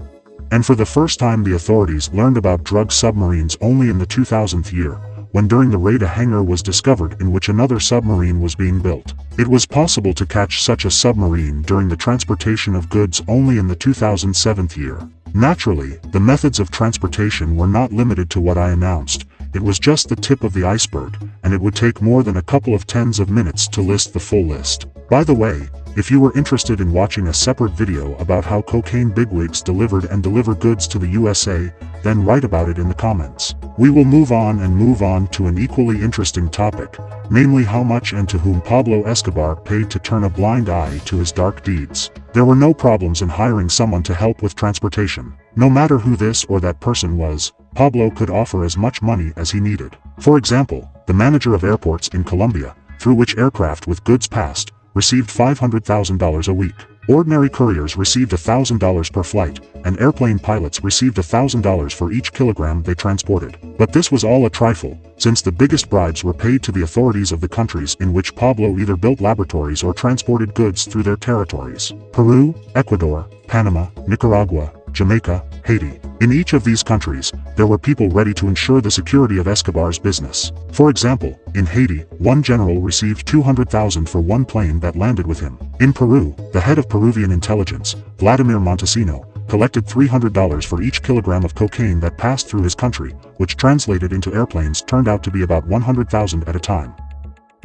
And for the first time the authorities learned about drug submarines only in the 2000th year, when during the raid a hangar was discovered in which another submarine was being built. It was possible to catch such a submarine during the transportation of goods only in the 2007 year. Naturally, the methods of transportation were not limited to what I announced. It was just the tip of the iceberg, and it would take more than a couple of tens of minutes to list the full list. By the way, if you were interested in watching a separate video about how cocaine bigwigs delivered and deliver goods to the USA, then write about it in the comments. We will move on to an equally interesting topic, namely how much and to whom Pablo Escobar paid to turn a blind eye to his dark deeds. There were no problems in hiring someone to help with transportation. No matter who this or that person was, Pablo could offer as much money as he needed. For example, the manager of airports in Colombia, through which aircraft with goods passed, received $500,000 a week. Ordinary couriers received $1,000 per flight, and airplane pilots received $1,000 for each kilogram they transported. But this was all a trifle, since the biggest bribes were paid to the authorities of the countries in which Pablo either built laboratories or transported goods through their territories: Peru, Ecuador, Panama, Nicaragua, Jamaica, Haiti. In each of these countries, there were people ready to ensure the security of Escobar's business. For example, in Haiti, one general received $200,000 for one plane that landed with him. In Peru, the head of Peruvian intelligence, Vladimir Montesino, collected $300 for each kilogram of cocaine that passed through his country, which translated into airplanes turned out to be about 100,000 at a time.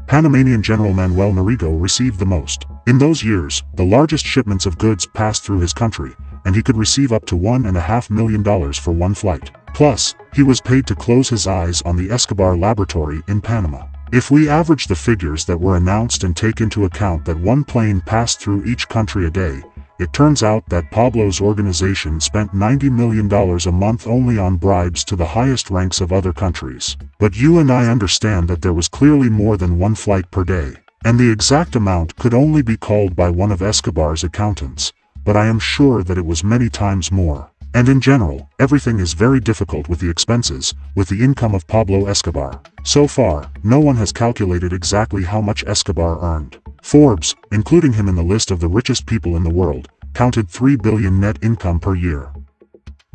Panamanian General Manuel Noriega received the most. In those years, the largest shipments of goods passed through his country, and he could receive up to $1.5 million for one flight. Plus, he was paid to close his eyes on the Escobar laboratory in Panama. If we average the figures that were announced and take into account that one plane passed through each country a day, it turns out that Pablo's organization spent $90 million a month only on bribes to the highest ranks of other countries. But you and I understand that there was clearly more than one flight per day, and the exact amount could only be called by one of Escobar's accountants, but I am sure that it was many times more. And in general, everything is very difficult with the expenses, with the income of Pablo Escobar. So far, no one has calculated exactly how much Escobar earned. Forbes, including him in the list of the richest people in the world, counted $3 billion net income per year.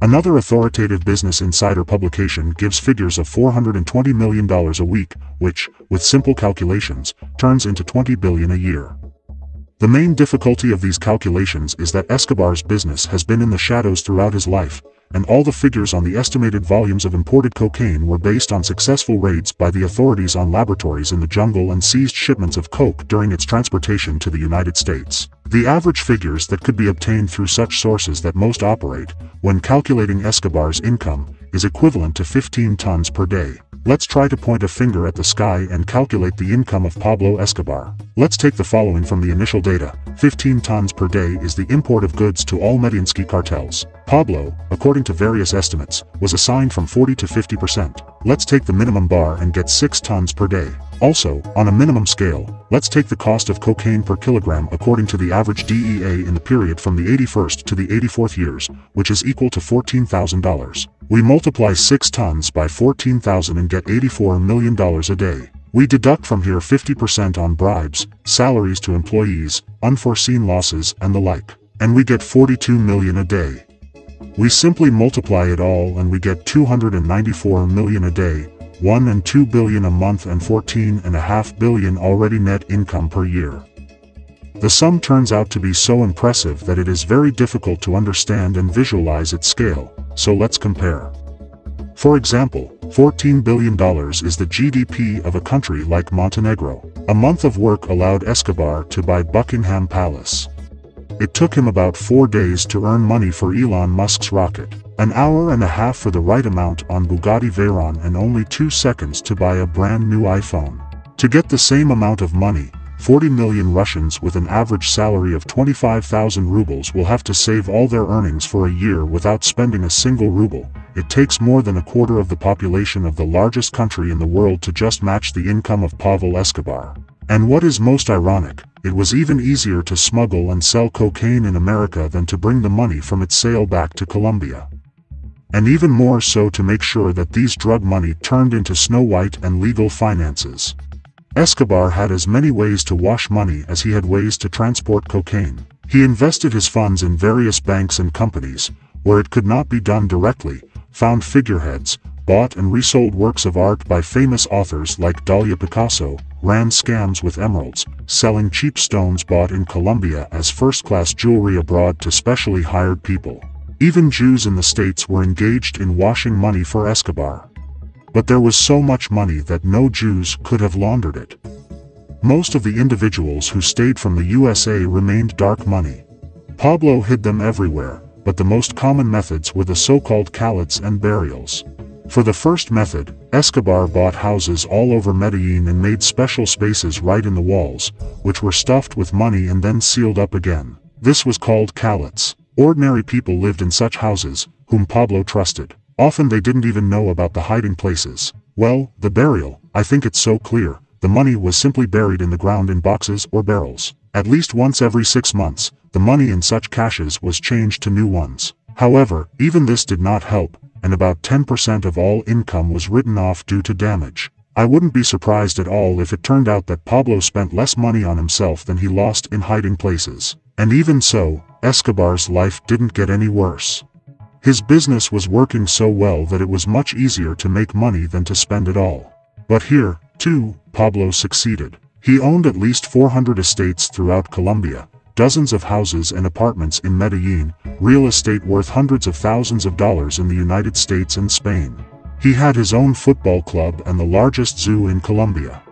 Another authoritative Business Insider publication gives figures of $420 million a week, which, with simple calculations, turns into $20 billion a year. The main difficulty of these calculations is that Escobar's business has been in the shadows throughout his life, and all the figures on the estimated volumes of imported cocaine were based on successful raids by the authorities on laboratories in the jungle and seized shipments of coke during its transportation to the United States. The average figures that could be obtained through such sources that most operate, when calculating Escobar's income, is equivalent to 15 tons per day. Let's try to point a finger at the sky and calculate the income of Pablo Escobar. Let's take the following from the initial data. 15 tons per day is the import of goods to all Medinsky cartels. Pablo, according to various estimates, was assigned from 40 to 50%. Let's take the minimum bar and get 6 tons per day. Also, on a minimum scale, let's take the cost of cocaine per kilogram according to the average DEA in the period from the 81st to the 84th years, which is equal to $14,000. We multiply 6 tons by 14,000 and get $84 million a day. We deduct from here 50% on bribes, salaries to employees, unforeseen losses and the like, and we get $42 million a day. We simply multiply it all and we get $294 million a day, 1 and 2 billion a month and 14.5 billion already net income per year. The sum turns out to be so impressive that it is very difficult to understand and visualize its scale, so let's compare. For example, $14 billion is the GDP of a country like Montenegro. A month of work allowed Escobar to buy Buckingham Palace. It took him about 4 days to earn money for Elon Musk's rocket, an hour and a half for the right amount on Bugatti Veyron, and only 2 seconds to buy a brand new iPhone. To get the same amount of money, 40 million Russians with an average salary of 25,000 rubles will have to save all their earnings for a year without spending a single ruble. It takes more than a quarter of the population of the largest country in the world to just match the income of Pablo Escobar. And what is most ironic, it was even easier to smuggle and sell cocaine in America than to bring the money from its sale back to Colombia. And even more so to make sure that these drug money turned into snow white and legal finances. Escobar had as many ways to wash money as he had ways to transport cocaine. He invested his funds in various banks and companies, where it could not be done directly, found figureheads, bought and resold works of art by famous authors like Dahlia Picasso, ran scams with emeralds, selling cheap stones bought in Colombia as first-class jewelry abroad to specially hired people. Even Jews in the States were engaged in washing money for Escobar. But there was so much money that no Jews could have laundered it. Most of the individuals who stayed from the USA remained dark money. Pablo hid them everywhere, but the most common methods were the so-called callets and burials. For the first method, Escobar bought houses all over Medellin and made special spaces right in the walls, which were stuffed with money and then sealed up again. This was called callets. Ordinary people lived in such houses, whom Pablo trusted. Often they didn't even know about the hiding places. Well, the burial, I think it's so clear. The money was simply buried in the ground in boxes or barrels. At least once every 6 months, the money in such caches was changed to new ones. However, even this did not help, and about 10% of all income was written off due to damage. I wouldn't be surprised at all if it turned out that Pablo spent less money on himself than he lost in hiding places. And even so, Escobar's life didn't get any worse. His business was working so well that it was much easier to make money than to spend it all. But here, too, Pablo succeeded. He owned at least 400 estates throughout Colombia, dozens of houses and apartments in Medellin, real estate worth hundreds of thousands of dollars in the United States and Spain. He had his own football club and the largest zoo in Colombia.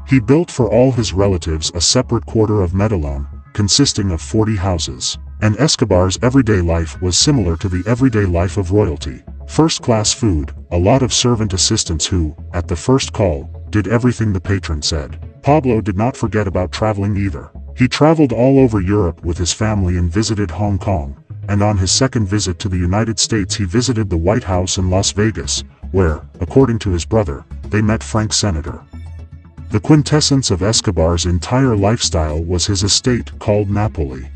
He built for all his relatives a separate quarter of Medellin, consisting of 40 houses. And Escobar's everyday life was similar to the everyday life of royalty. First-class food, a lot of servant assistants who, at the first call, did everything the patron said. Pablo did not forget about traveling either. He traveled all over Europe with his family and visited Hong Kong, and on his second visit to the United States he visited the White House in Las Vegas, where, according to his brother, they met Frank Senator. The quintessence of Escobar's entire lifestyle was his estate called Napoli.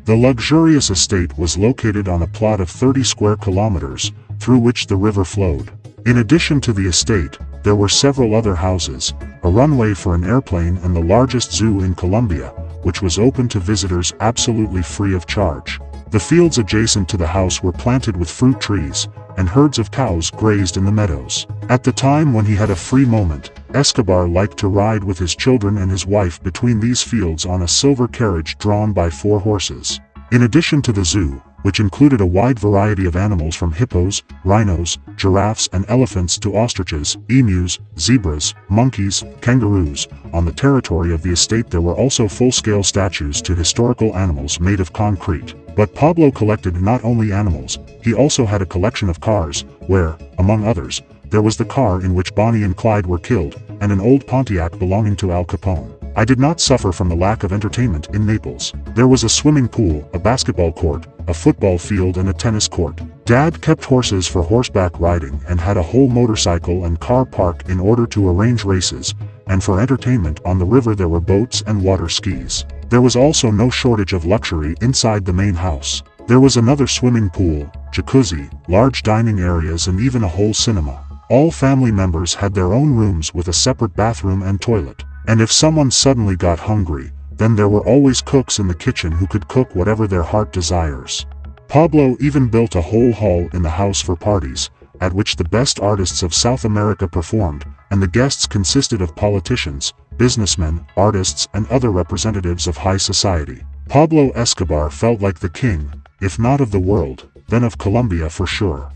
The luxurious estate was located on a plot of 30 square kilometers, through which the river flowed. In addition to the estate, there were several other houses, a runway for an airplane and the largest zoo in Colombia, which was open to visitors absolutely free of charge. The fields adjacent to the house were planted with fruit trees, and herds of cows grazed in the meadows. At the time when he had a free moment, Escobar liked to ride with his children and his wife between these fields on a silver carriage drawn by 4 horses. In addition to the zoo, which included a wide variety of animals from hippos, rhinos, giraffes and elephants to ostriches, emus, zebras, monkeys, kangaroos, on the territory of the estate there were also full-scale statues to historical animals made of concrete. But Pablo collected not only animals, he also had a collection of cars, where, among others, there was the car in which Bonnie and Clyde were killed, and an old Pontiac belonging to Al Capone. I did not suffer from the lack of entertainment in Naples. There was a swimming pool, a basketball court, a football field and a tennis court. Dad kept horses for horseback riding and had a whole motorcycle and car park in order to arrange races, and for entertainment on the river there were boats and water skis. There was also no shortage of luxury inside the main house. There was another swimming pool, jacuzzi, large dining areas and even a whole cinema. All family members had their own rooms with a separate bathroom and toilet. And if someone suddenly got hungry, then there were always cooks in the kitchen who could cook whatever their heart desires. Pablo even built a whole hall in the house for parties, at which the best artists of South America performed, and the guests consisted of politicians, businessmen, artists and other representatives of high society. Pablo Escobar felt like the king, if not of the world, then of Colombia for sure.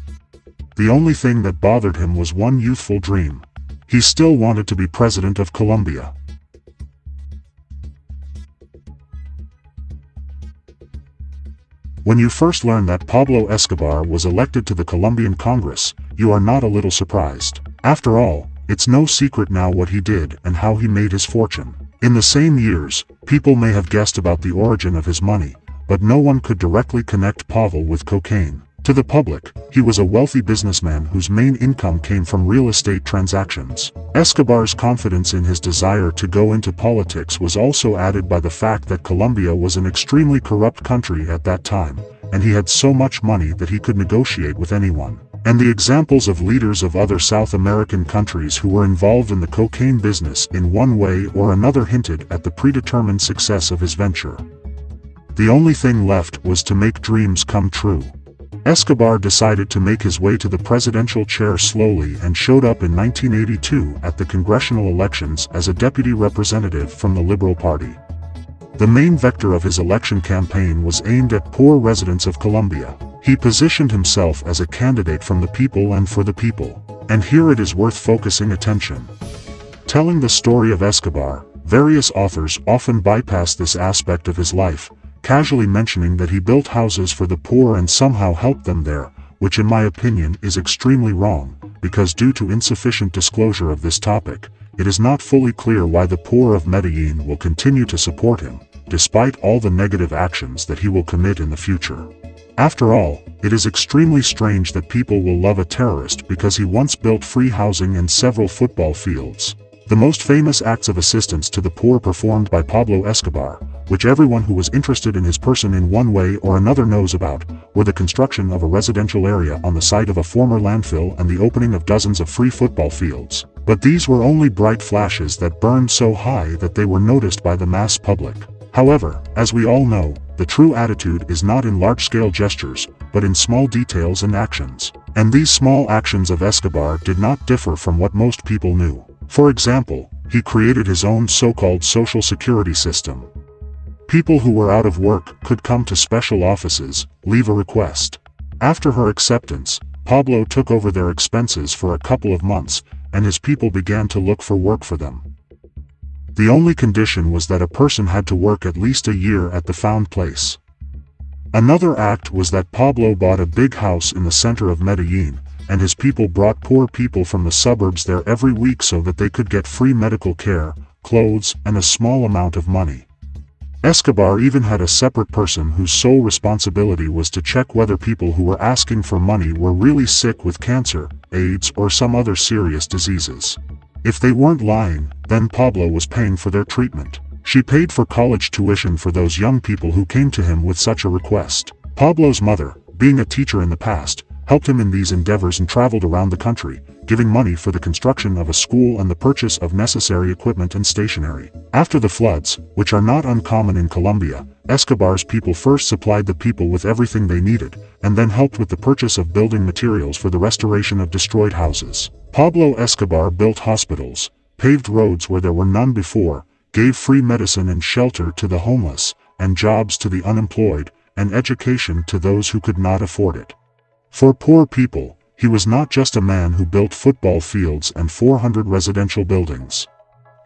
The only thing that bothered him was one youthful dream. He still wanted to be president of Colombia. When you first learn that Pablo Escobar was elected to the Colombian Congress, you are not a little surprised. After all, it's no secret now what he did and how he made his fortune. In the same years, people may have guessed about the origin of his money, but no one could directly connect Pavel with cocaine. To the public, he was a wealthy businessman whose main income came from real estate transactions. Escobar's confidence in his desire to go into politics was also added by the fact that Colombia was an extremely corrupt country at that time, and he had so much money that he could negotiate with anyone. And the examples of leaders of other South American countries who were involved in the cocaine business in one way or another hinted at the predetermined success of his venture. The only thing left was to make dreams come true. Escobar decided to make his way to the presidential chair slowly and showed up in 1982 at the congressional elections as a deputy representative from the Liberal Party. The main vector of his election campaign was aimed at poor residents of Colombia. He positioned himself as a candidate from the people and for the people. And here it is worth focusing attention. Telling the story of Escobar, various authors often bypass this aspect of his life, casually mentioning that he built houses for the poor and somehow helped them there, which in my opinion is extremely wrong, because due to insufficient disclosure of this topic, it is not fully clear why the poor of Medellin will continue to support him, despite all the negative actions that he will commit in the future. After all, it is extremely strange that people will love a terrorist because he once built free housing and several football fields. The most famous acts of assistance to the poor performed by Pablo Escobar, which everyone who was interested in his person in one way or another knows about, were the construction of a residential area on the site of a former landfill and the opening of dozens of free football fields. But these were only bright flashes that burned so high that they were noticed by the mass public. However, as we all know, the true attitude is not in large-scale gestures, but in small details and actions. And these small actions of Escobar did not differ from what most people knew. For example, he created his own so-called social security system. People who were out of work could come to special offices, leave a request. After her acceptance, Pablo took over their expenses for a couple of months, and his people began to look for work for them. The only condition was that a person had to work at least a year at the found place. Another act was that Pablo bought a big house in the center of Medellin, and his people brought poor people from the suburbs there every week so that they could get free medical care, clothes, and a small amount of money. Escobar even had a separate person whose sole responsibility was to check whether people who were asking for money were really sick with cancer, AIDS, or some other serious diseases. If they weren't lying, then Pablo was paying for their treatment. She paid for college tuition for those young people who came to him with such a request. Pablo's mother, being a teacher in the past, helped him in these endeavors and traveled around the country, giving money for the construction of a school and the purchase of necessary equipment and stationery. After the floods, which are not uncommon in Colombia, Escobar's people first supplied the people with everything they needed, and then helped with the purchase of building materials for the restoration of destroyed houses. Pablo Escobar built hospitals, paved roads where there were none before, gave free medicine and shelter to the homeless, and jobs to the unemployed, and education to those who could not afford it. For poor people, he was not just a man who built football fields and 400 residential buildings.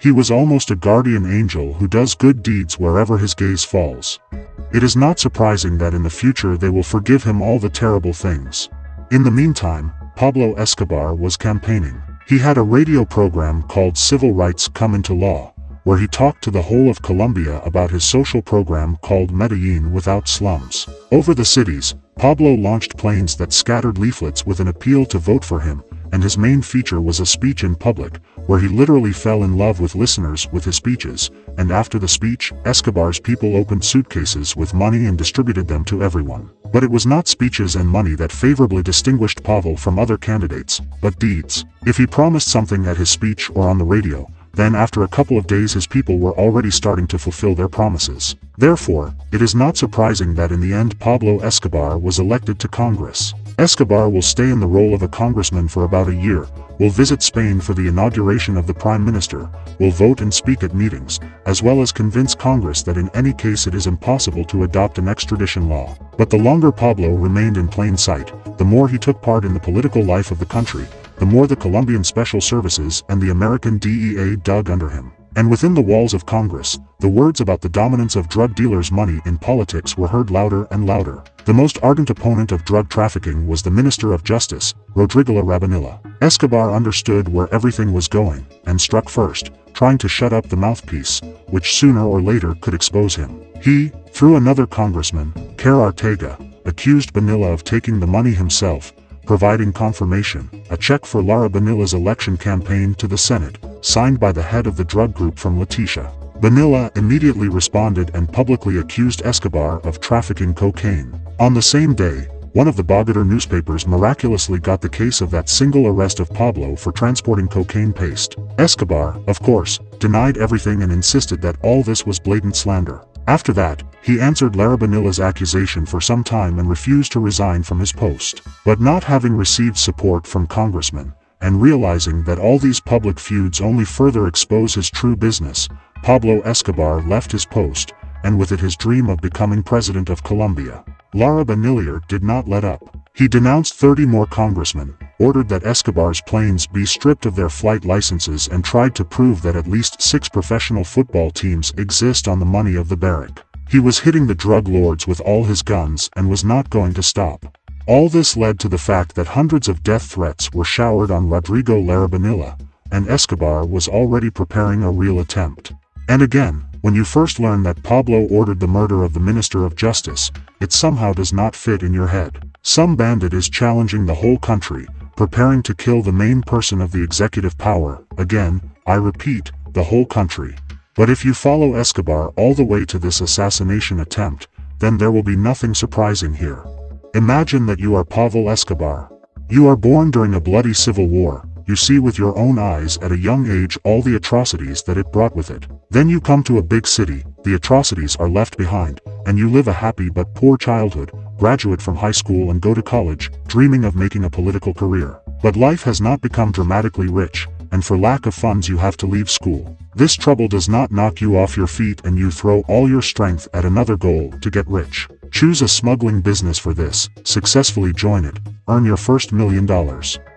He was almost a guardian angel who does good deeds wherever his gaze falls. It is not surprising that in the future they will forgive him all the terrible things. In the meantime, Pablo Escobar was campaigning. He had a radio program called Civil Rights Come Into Law, where he talked to the whole of Colombia about his social program called Medellin Without Slums. Over the cities, Pablo launched planes that scattered leaflets with an appeal to vote for him, and his main feature was a speech in public, where he literally fell in love with listeners with his speeches, and after the speech, Escobar's people opened suitcases with money and distributed them to everyone. But it was not speeches and money that favorably distinguished Pablo from other candidates, but deeds. If he promised something at his speech or on the radio, then after a couple of days his people were already starting to fulfill their promises. Therefore, it is not surprising that in the end Pablo Escobar was elected to Congress. Escobar will stay in the role of a congressman for about a year, will visit Spain for the inauguration of the prime minister, will vote and speak at meetings, as well as convince Congress that in any case it is impossible to adopt an extradition law. But the longer Pablo remained in plain sight, the more he took part in the political life of the country, the more the Colombian Special Services and the American DEA dug under him. And within the walls of Congress, the words about the dominance of drug dealers' money in politics were heard louder and louder. The most ardent opponent of drug trafficking was the Minister of Justice, Rodrigo Rabanilla. Escobar understood where everything was going, and struck first, trying to shut up the mouthpiece, which sooner or later could expose him. He, through another congressman, Kerr Ortega, accused Bonilla of taking the money himself, providing confirmation, a check for Lara Bonilla's election campaign to the Senate, signed by the head of the drug group from Leticia. Bonilla immediately responded and publicly accused Escobar of trafficking cocaine. On the same day, one of the Bogota newspapers miraculously got the case of that single arrest of Pablo for transporting cocaine paste. Escobar, of course, denied everything and insisted that all this was blatant slander. After that, he answered Lara Bonilla's accusation for some time and refused to resign from his post. But not having received support from congressmen, and realizing that all these public feuds only further expose his true business, Pablo Escobar left his post, and with it his dream of becoming president of Colombia. Lara Bonilla did not let up. He denounced 30 more congressmen, ordered that Escobar's planes be stripped of their flight licenses and tried to prove that at least 6 professional football teams exist on the money of the barrack. He was hitting the drug lords with all his guns and was not going to stop. All this led to the fact that hundreds of death threats were showered on Rodrigo Lara Bonilla, and Escobar was already preparing a real attempt. And again, when you first learn that Pablo ordered the murder of the Minister of Justice, it somehow does not fit in your head. Some bandit is challenging the whole country, preparing to kill the main person of the executive power, again, I repeat, the whole country. But if you follow Escobar all the way to this assassination attempt, then there will be nothing surprising here. Imagine that you are Pablo Escobar. You are born during a bloody civil war. You see with your own eyes at a young age all the atrocities that it brought with it. Then you come to a big city, the atrocities are left behind, and you live a happy but poor childhood, graduate from high school and go to college, dreaming of making a political career. But life has not become dramatically rich, and for lack of funds you have to leave school. This trouble does not knock you off your feet and you throw all your strength at another goal to get rich. Choose a smuggling business for this, successfully join it, earn your first $1 million.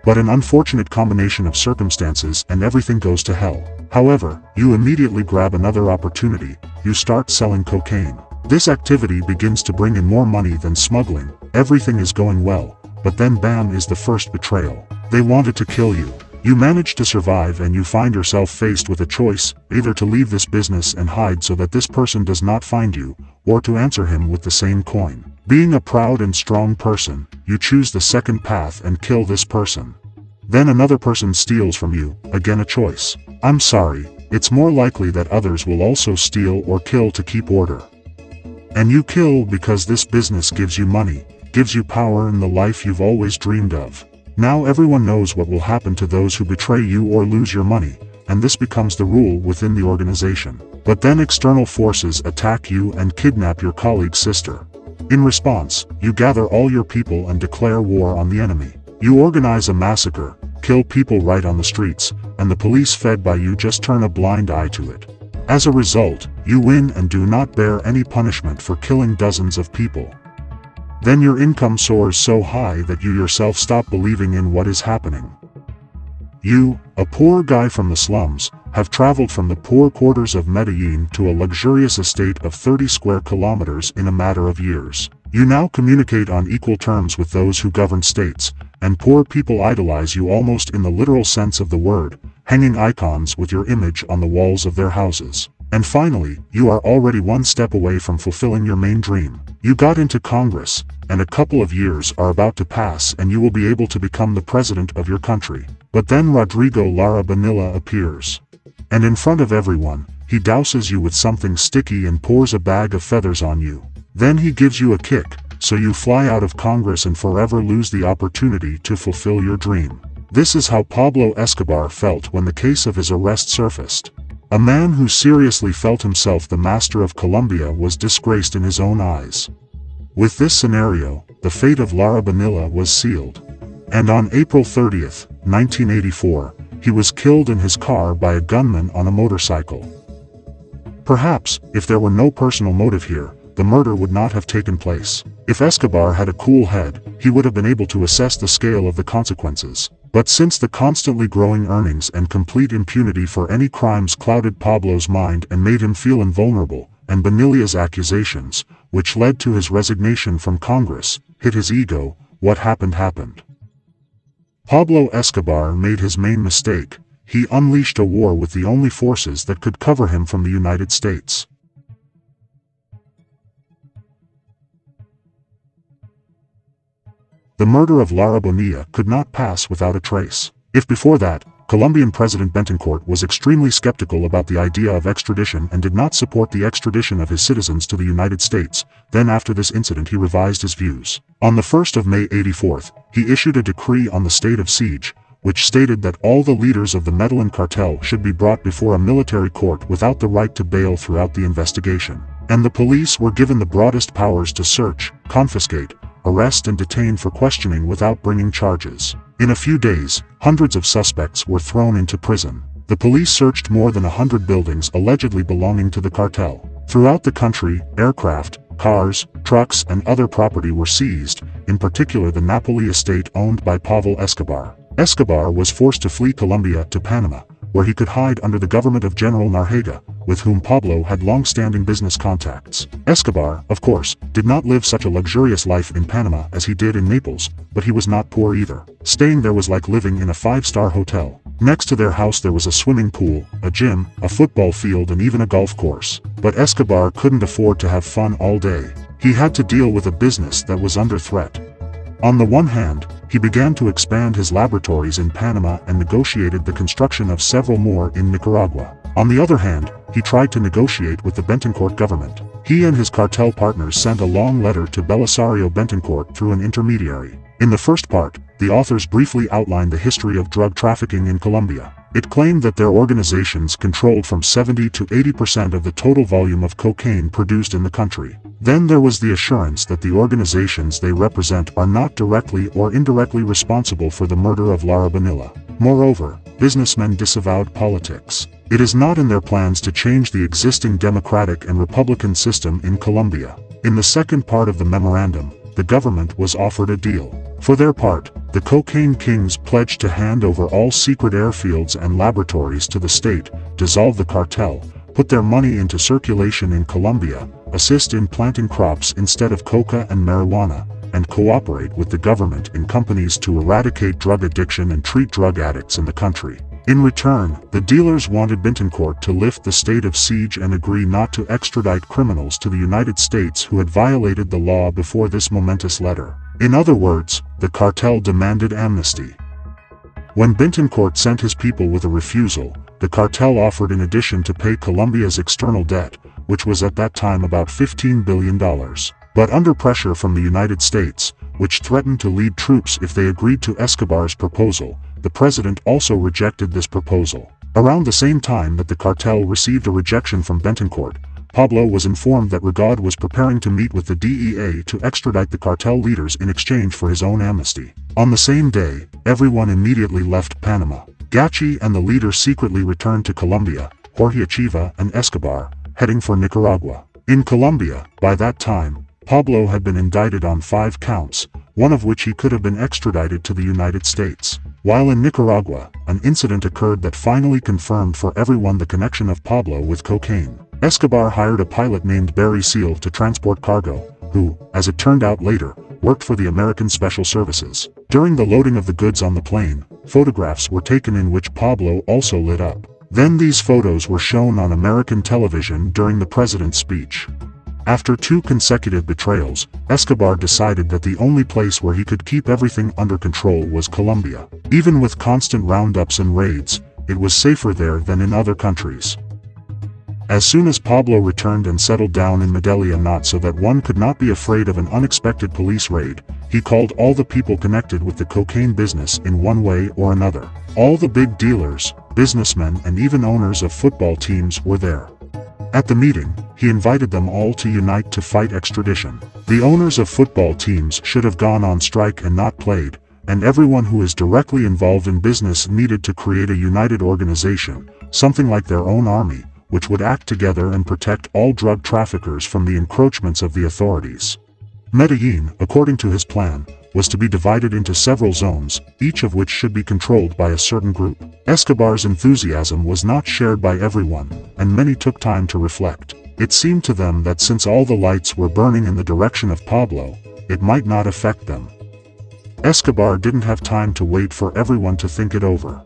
But an unfortunate combination of circumstances and everything goes to hell. However, you immediately grab another opportunity, you start selling cocaine. This activity begins to bring in more money than smuggling, everything is going well, but then bam is the first betrayal. They wanted to kill you. You manage to survive and you find yourself faced with a choice, either to leave this business and hide so that this person does not find you, or to answer him with the same coin. Being a proud and strong person, you choose the second path and kill this person. Then another person steals from you, again a choice. I'm sorry, it's more likely that others will also steal or kill to keep order. And you kill because this business gives you money, gives you power in the life you've always dreamed of. Now everyone knows what will happen to those who betray you or lose your money, and this becomes the rule within the organization. But then external forces attack you and kidnap your colleague's sister. In response, you gather all your people and declare war on the enemy. You organize a massacre, kill people right on the streets, and the police fed by you just turn a blind eye to it. As a result, you win and do not bear any punishment for killing dozens of people. Then your income soars so high that you yourself stop believing in what is happening. You, a poor guy from the slums, have traveled from the poor quarters of Medellin to a luxurious estate of 30 square kilometers in a matter of years. You now communicate on equal terms with those who govern states, and poor people idolize you almost in the literal sense of the word, hanging icons with your image on the walls of their houses. And finally, you are already one step away from fulfilling your main dream. You got into Congress, and a couple of years are about to pass and you will be able to become the president of your country. But then Rodrigo Lara Bonilla appears. And in front of everyone, he douses you with something sticky and pours a bag of feathers on you. Then he gives you a kick, so you fly out of Congress and forever lose the opportunity to fulfill your dream. This is how Pablo Escobar felt when the case of his arrest surfaced. A man who seriously felt himself the master of Colombia was disgraced in his own eyes. With this scenario, the fate of Lara Bonilla was sealed. And on April 30th, 1984, he was killed in his car by a gunman on a motorcycle. Perhaps, if there were no personal motive here, the murder would not have taken place. If Escobar had a cool head, he would have been able to assess the scale of the consequences. But since the constantly growing earnings and complete impunity for any crimes clouded Pablo's mind and made him feel invulnerable, and Bonilla's accusations, which led to his resignation from Congress, hit his ego, what happened. Pablo Escobar made his main mistake. He unleashed a war with the only forces that could cover him from the United States. The murder of Lara Bonilla could not pass without a trace. If before that, Colombian President Betancourt was extremely skeptical about the idea of extradition and did not support the extradition of his citizens to the United States, then after this incident he revised his views. On the 1st of May 1984, he issued a decree on the state of siege, which stated that all the leaders of the Medellin cartel should be brought before a military court without the right to bail throughout the investigation. And the police were given the broadest powers to search, confiscate, arrest and detain for questioning without bringing charges. In a few days, hundreds of suspects were thrown into prison. The police searched more than 100 buildings allegedly belonging to the cartel. Throughout the country, aircraft, cars, trucks and other property were seized, in particular the Napoli estate owned by Pablo Escobar. Escobar was forced to flee Colombia to Panama, where he could hide under the government of General Noriega, with whom Pablo had long-standing business contacts. Escobar, of course, did not live such a luxurious life in Panama as he did in Naples, but he was not poor either. Staying there was like living in a 5-star hotel. Next to their house there was a swimming pool, a gym, a football field and even a golf course. But Escobar couldn't afford to have fun all day. He had to deal with a business that was under threat. On the one hand, he began to expand his laboratories in Panama and negotiated the construction of several more in Nicaragua. On the other hand, he tried to negotiate with the Betancourt government. He and his cartel partners sent a long letter to Belisario Betancourt through an intermediary. In the first part, the authors briefly outlined the history of drug trafficking in Colombia. It claimed that their organizations controlled from 70 to 80% of the total volume of cocaine produced in the country. Then there was the assurance that the organizations they represent are not directly or indirectly responsible for the murder of Lara Bonilla. Moreover, businessmen disavowed politics. It is not in their plans to change the existing democratic and republican system in Colombia. In the second part of the memorandum, the government was offered a deal. For their part, the cocaine kings pledged to hand over all secret airfields and laboratories to the state, dissolve the cartel, put their money into circulation in Colombia, assist in planting crops instead of coca and marijuana, and cooperate with the government in companies to eradicate drug addiction and treat drug addicts in the country. In return, the dealers wanted Betancourt to lift the state of siege and agree not to extradite criminals to the United States who had violated the law before this momentous letter. In other words, the cartel demanded amnesty. When Betancourt sent his people with a refusal, the cartel offered in addition to pay Colombia's external debt, which was at that time about $15 billion. But under pressure from the United States, which threatened to lead troops if they agreed to Escobar's proposal. The president also rejected this proposal. Around the same time that the cartel received a rejection from Betancourt, Pablo was informed that Rigaud was preparing to meet with the DEA to extradite the cartel leaders in exchange for his own amnesty. On the same day, everyone immediately left Panama. Gachi and the leaders secretly returned to Colombia, Jorge Achiva and Escobar, heading for Nicaragua. In Colombia, by that time, Pablo had been indicted on 5 counts, one of which he could have been extradited to the United States. While in Nicaragua, an incident occurred that finally confirmed for everyone the connection of Pablo with cocaine. Escobar hired a pilot named Barry Seal to transport cargo, who, as it turned out later, worked for the American Special Services. During the loading of the goods on the plane, photographs were taken in which Pablo also lit up. Then these photos were shown on American television during the president's speech. After 2 consecutive betrayals, Escobar decided that the only place where he could keep everything under control was Colombia. Even with constant roundups and raids, it was safer there than in other countries. As soon as Pablo returned and settled down in Medellin, not so that one could not be afraid of an unexpected police raid, he called all the people connected with the cocaine business in one way or another. All the big dealers, businessmen and even owners of football teams were there. At the meeting, he invited them all to unite to fight extradition. The owners of football teams should have gone on strike and not played, and everyone who is directly involved in business needed to create a united organization, something like their own army, which would act together and protect all drug traffickers from the encroachments of the authorities. Medellin, according to his plan, was to be divided into several zones, each of which should be controlled by a certain group. Escobar's enthusiasm was not shared by everyone, and many took time to reflect. It seemed to them that since all the lights were burning in the direction of Pablo, it might not affect them. Escobar didn't have time to wait for everyone to think it over.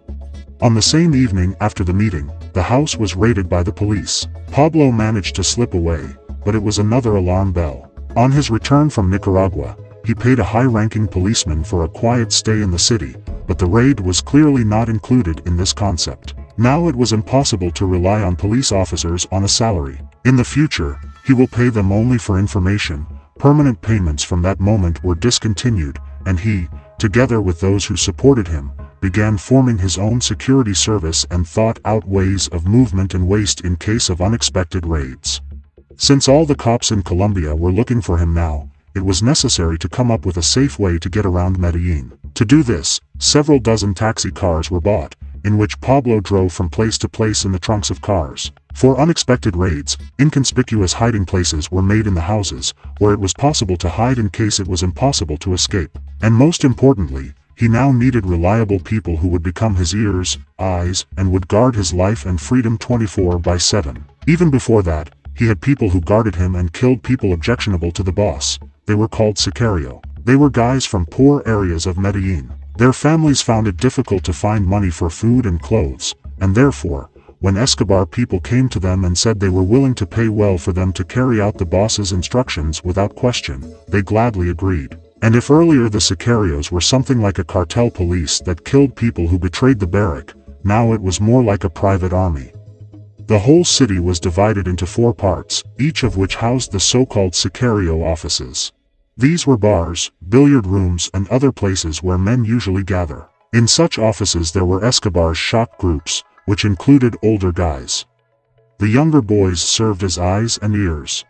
On the same evening after the meeting, the house was raided by the police. Pablo managed to slip away, but it was another alarm bell. On his return from Nicaragua, he paid a high-ranking policeman for a quiet stay in the city, but the raid was clearly not included in this concept. Now it was impossible to rely on police officers on a salary. In the future, he will pay them only for information. Permanent payments from that moment were discontinued, and he, together with those who supported him, began forming his own security service and thought out ways of movement and waste in case of unexpected raids. Since all the cops in Colombia were looking for him now, it was necessary to come up with a safe way to get around Medellin. To do this, several dozen taxi cars were bought, in which Pablo drove from place to place in the trunks of cars. For unexpected raids, inconspicuous hiding places were made in the houses, where it was possible to hide in case it was impossible to escape. And most importantly, he now needed reliable people who would become his ears, eyes, and would guard his life and freedom 24/7. Even before that, he had people who guarded him and killed people objectionable to the boss. They were called sicario. They were guys from poor areas of Medellin. Their families found it difficult to find money for food and clothes, and therefore, when Escobar people came to them and said they were willing to pay well for them to carry out the boss's instructions without question, they gladly agreed. And if earlier the sicarios were something like a cartel police that killed people who betrayed the barrack, now it was more like a private army. The whole city was divided into 4 parts, each of which housed the so-called sicario offices. These were bars, billiard rooms and other places where men usually gather. In such offices there were Escobar's shock groups, which included older guys. The younger boys served as eyes and ears.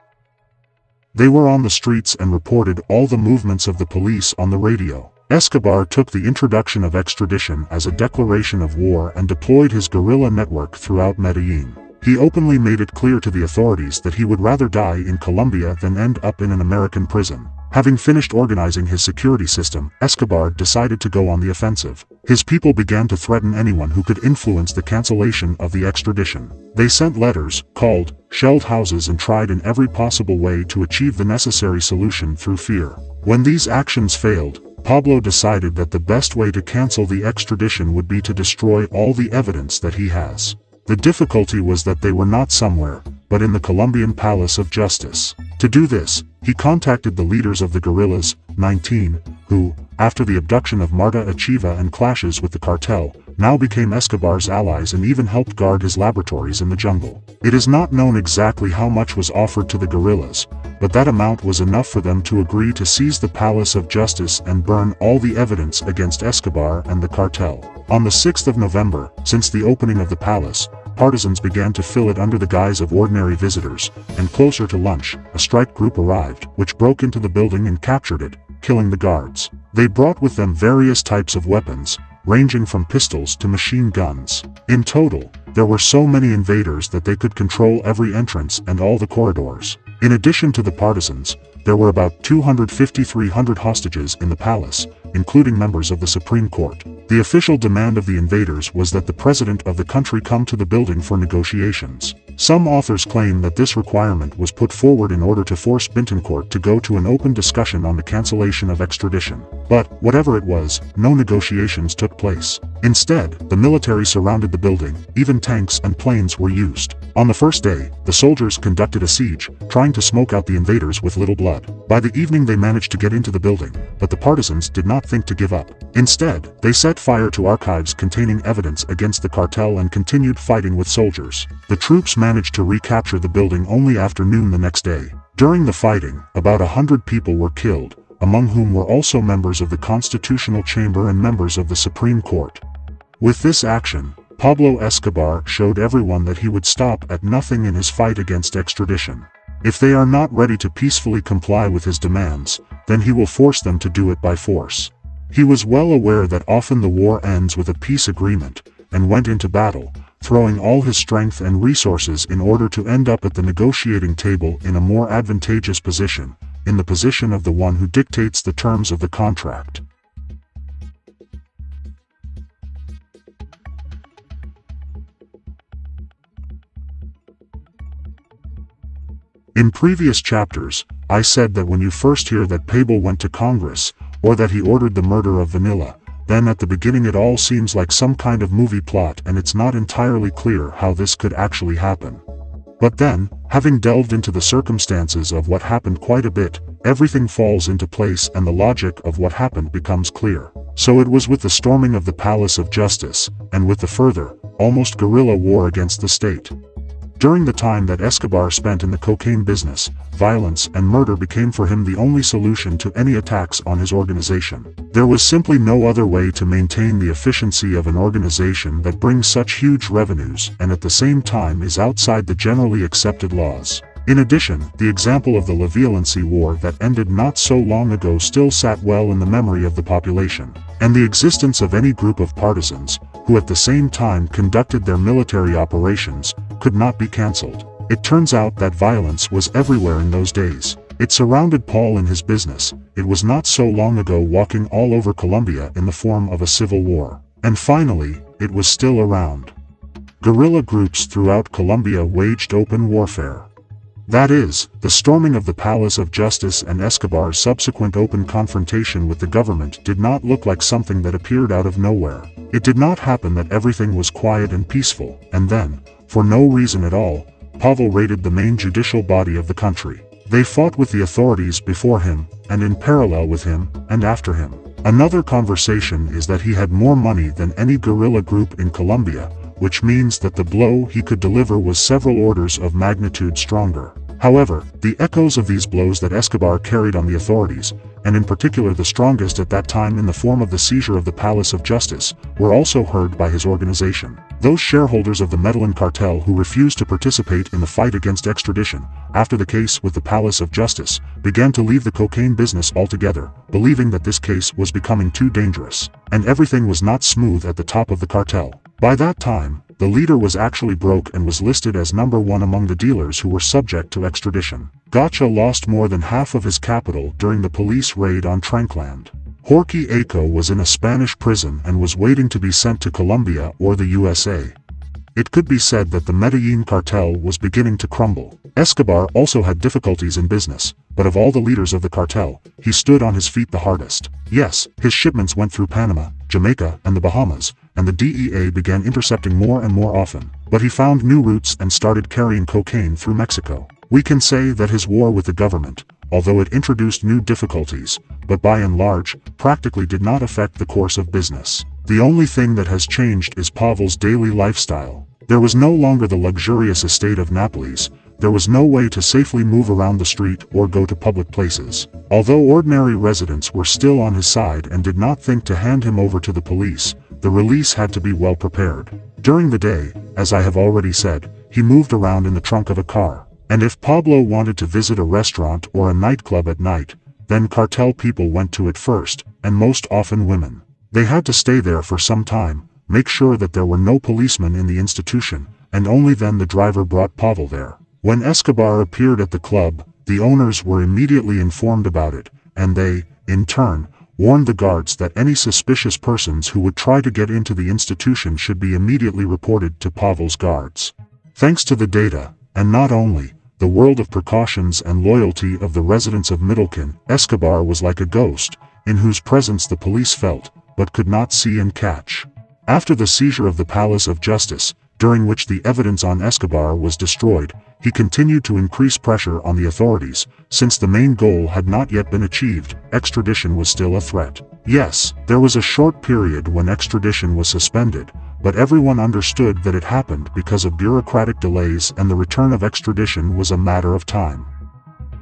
They were on the streets and reported all the movements of the police on the radio. Escobar took the introduction of extradition as a declaration of war and deployed his guerrilla network throughout Medellin. He openly made it clear to the authorities that he would rather die in Colombia than end up in an American prison. Having finished organizing his security system, Escobar decided to go on the offensive. His people began to threaten anyone who could influence the cancellation of the extradition. They sent letters, called, shelled houses and tried in every possible way to achieve the necessary solution through fear. When these actions failed, Pablo decided that the best way to cancel the extradition would be to destroy all the evidence that he has. The difficulty was that they were not somewhere, but in the Colombian Palace of Justice. To do this, he contacted the leaders of the guerrillas, 19, who, after the abduction of Marta Achiva and clashes with the cartel, now became Escobar's allies and even helped guard his laboratories in the jungle. It is not known exactly how much was offered to the guerrillas, but that amount was enough for them to agree to seize the Palace of Justice and burn all the evidence against Escobar and the cartel. On the 6th of November, since the opening of the palace, partisans began to fill it under the guise of ordinary visitors, and closer to lunch, a strike group arrived, which broke into the building and captured it, killing the guards. They brought with them various types of weapons, ranging from pistols to machine guns. In total, there were so many invaders that they could control every entrance and all the corridors. In addition to the partisans, there were about 250-300 hostages in the palace, including members of the Supreme Court. The official demand of the invaders was that the president of the country come to the building for negotiations. Some authors claim that this requirement was put forward in order to force Bittencourt to go to an open discussion on the cancellation of extradition. But, whatever it was, no negotiations took place. Instead, the military surrounded the building, even tanks and planes were used. On the first day, the soldiers conducted a siege, trying to smoke out the invaders with little blood. By the evening they managed to get into the building, but the partisans did not think to give up. Instead, they set fire to archives containing evidence against the cartel and continued fighting with soldiers. The troops managed to recapture the building only after noon the next day. During the fighting, about 100 people were killed, among whom were also members of the Constitutional Chamber and members of the Supreme Court. With this action, Pablo Escobar showed everyone that he would stop at nothing in his fight against extradition. If they are not ready to peacefully comply with his demands, then he will force them to do it by force. He was well aware that often the war ends with a peace agreement, and went into battle, throwing all his strength and resources in order to end up at the negotiating table in a more advantageous position, in the position of the one who dictates the terms of the contract. In previous chapters, I said that when you first hear that Pablo went to Congress, or that he ordered the murder of Vanilla, then at the beginning it all seems like some kind of movie plot and it's not entirely clear how this could actually happen. But then, having delved into the circumstances of what happened quite a bit, everything falls into place and the logic of what happened becomes clear. So it was with the storming of the Palace of Justice, and with the further, almost guerrilla war against the state. During the time that Escobar spent in the cocaine business, violence and murder became for him the only solution to any attacks on his organization. There was simply no other way to maintain the efficiency of an organization that brings such huge revenues and at the same time is outside the generally accepted laws. In addition, the example of the La Violencia War that ended not so long ago still sat well in the memory of the population, and the existence of any group of partisans, who at the same time conducted their military operations, could not be cancelled. It turns out that violence was everywhere in those days. It surrounded Paul in his business. It was not so long ago walking all over Colombia in the form of a civil war. And finally, it was still around. Guerrilla groups throughout Colombia waged open warfare. That is, the storming of the Palace of Justice and Escobar's subsequent open confrontation with the government did not look like something that appeared out of nowhere. It did not happen that everything was quiet and peaceful, and then, for no reason at all, Pablo raided the main judicial body of the country. They fought with the authorities before him, and in parallel with him, and after him. Another conversation is that he had more money than any guerrilla group in Colombia, which means that the blow he could deliver was several orders of magnitude stronger. However, the echoes of these blows that Escobar carried on the authorities, and in particular the strongest at that time in the form of the seizure of the Palace of Justice, were also heard by his organization. Those shareholders of the Medellin cartel who refused to participate in the fight against extradition, after the case with the Palace of Justice, began to leave the cocaine business altogether, believing that this case was becoming too dangerous, and everything was not smooth at the top of the cartel. By that time, the leader was actually broke and was listed as number one among the dealers who were subject to extradition. Gacha lost more than half of his capital during the police raid on Trankland. Jorge Aco was in a Spanish prison and was waiting to be sent to Colombia or the USA. It could be said that the Medellin cartel was beginning to crumble. Escobar also had difficulties in business, but of all the leaders of the cartel, he stood on his feet the hardest. Yes, his shipments went through Panama, Jamaica, and the Bahamas, and the DEA began intercepting more and more often. But he found new routes and started carrying cocaine through Mexico. We can say that his war with the government, although it introduced new difficulties, but by and large, practically did not affect the course of business. The only thing that has changed is Pavel's daily lifestyle. There was no longer the luxurious estate of Napoles. There was no way to safely move around the street or go to public places. Although ordinary residents were still on his side and did not think to hand him over to the police, the release had to be well prepared. During the day, as I have already said, he moved around in the trunk of a car. And if Pablo wanted to visit a restaurant or a nightclub at night, then cartel people went to it first, and most often women. They had to stay there for some time, make sure that there were no policemen in the institution, and only then the driver brought Pavel there. When Escobar appeared at the club, the owners were immediately informed about it, and they, in turn, warned the guards that any suspicious persons who would try to get into the institution should be immediately reported to Pavel's guards. Thanks to the data, and not only, the world of precautions and loyalty of the residents of Middlecan, Escobar was like a ghost, in whose presence the police felt, but could not see and catch. After the seizure of the Palace of Justice, during which the evidence on Escobar was destroyed, he continued to increase pressure on the authorities. Since the main goal had not yet been achieved, extradition was still a threat. Yes, there was a short period when extradition was suspended, but everyone understood that it happened because of bureaucratic delays, and the return of extradition was a matter of time.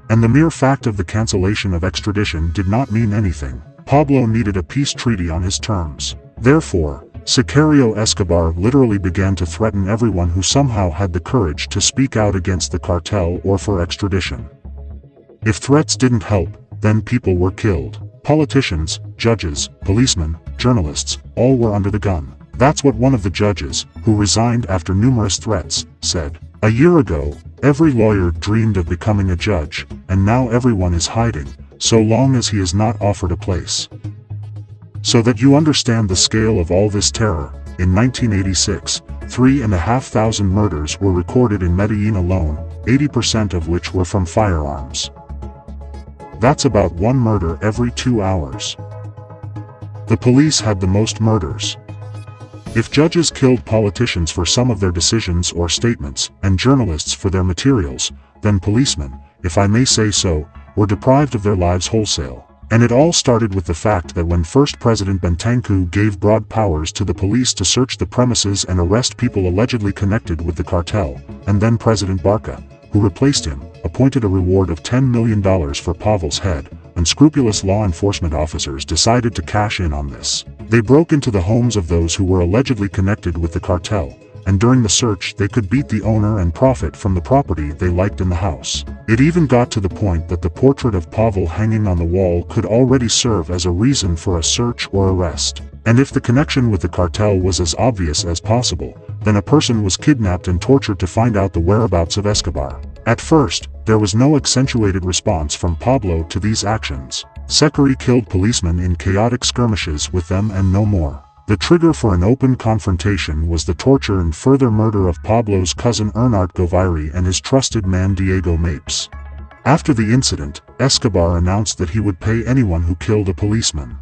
And the mere fact of the cancellation of extradition did not mean anything. Pablo needed a peace treaty on his terms. Therefore, Sicario Escobar literally began to threaten everyone who somehow had the courage to speak out against the cartel or for extradition. If threats didn't help, then people were killed. Politicians, judges, policemen, journalists, all were under the gun. That's what one of the judges, who resigned after numerous threats, said. A year ago, every lawyer dreamed of becoming a judge, and now everyone is hiding, so long as he is not offered a place. So that you understand the scale of all this terror, in 1986, 3,500 murders were recorded in Medellin alone, 80% of which were from firearms. That's about one murder every 2 hours. The police had the most murders. If judges killed politicians for some of their decisions or statements, and journalists for their materials, then policemen, if I may say so, were deprived of their lives wholesale. And it all started with the fact that when first President Bentancur gave broad powers to the police to search the premises and arrest people allegedly connected with the cartel, and then President Barca, who replaced him, appointed a reward of $10 million for Pavel's head, unscrupulous law enforcement officers decided to cash in on this. They broke into the homes of those who were allegedly connected with the cartel, and during the search they could beat the owner and profit from the property they liked in the house. It even got to the point that the portrait of Pavel hanging on the wall could already serve as a reason for a search or arrest. And if the connection with the cartel was as obvious as possible, then a person was kidnapped and tortured to find out the whereabouts of Escobar. At first, there was no accentuated response from Pablo to these actions. Secari killed policemen in chaotic skirmishes with them and no more. The trigger for an open confrontation was the torture and further murder of Pablo's cousin Ernart Goviri and his trusted man Diego Mapes. After the incident, Escobar announced that he would pay anyone who killed a policeman.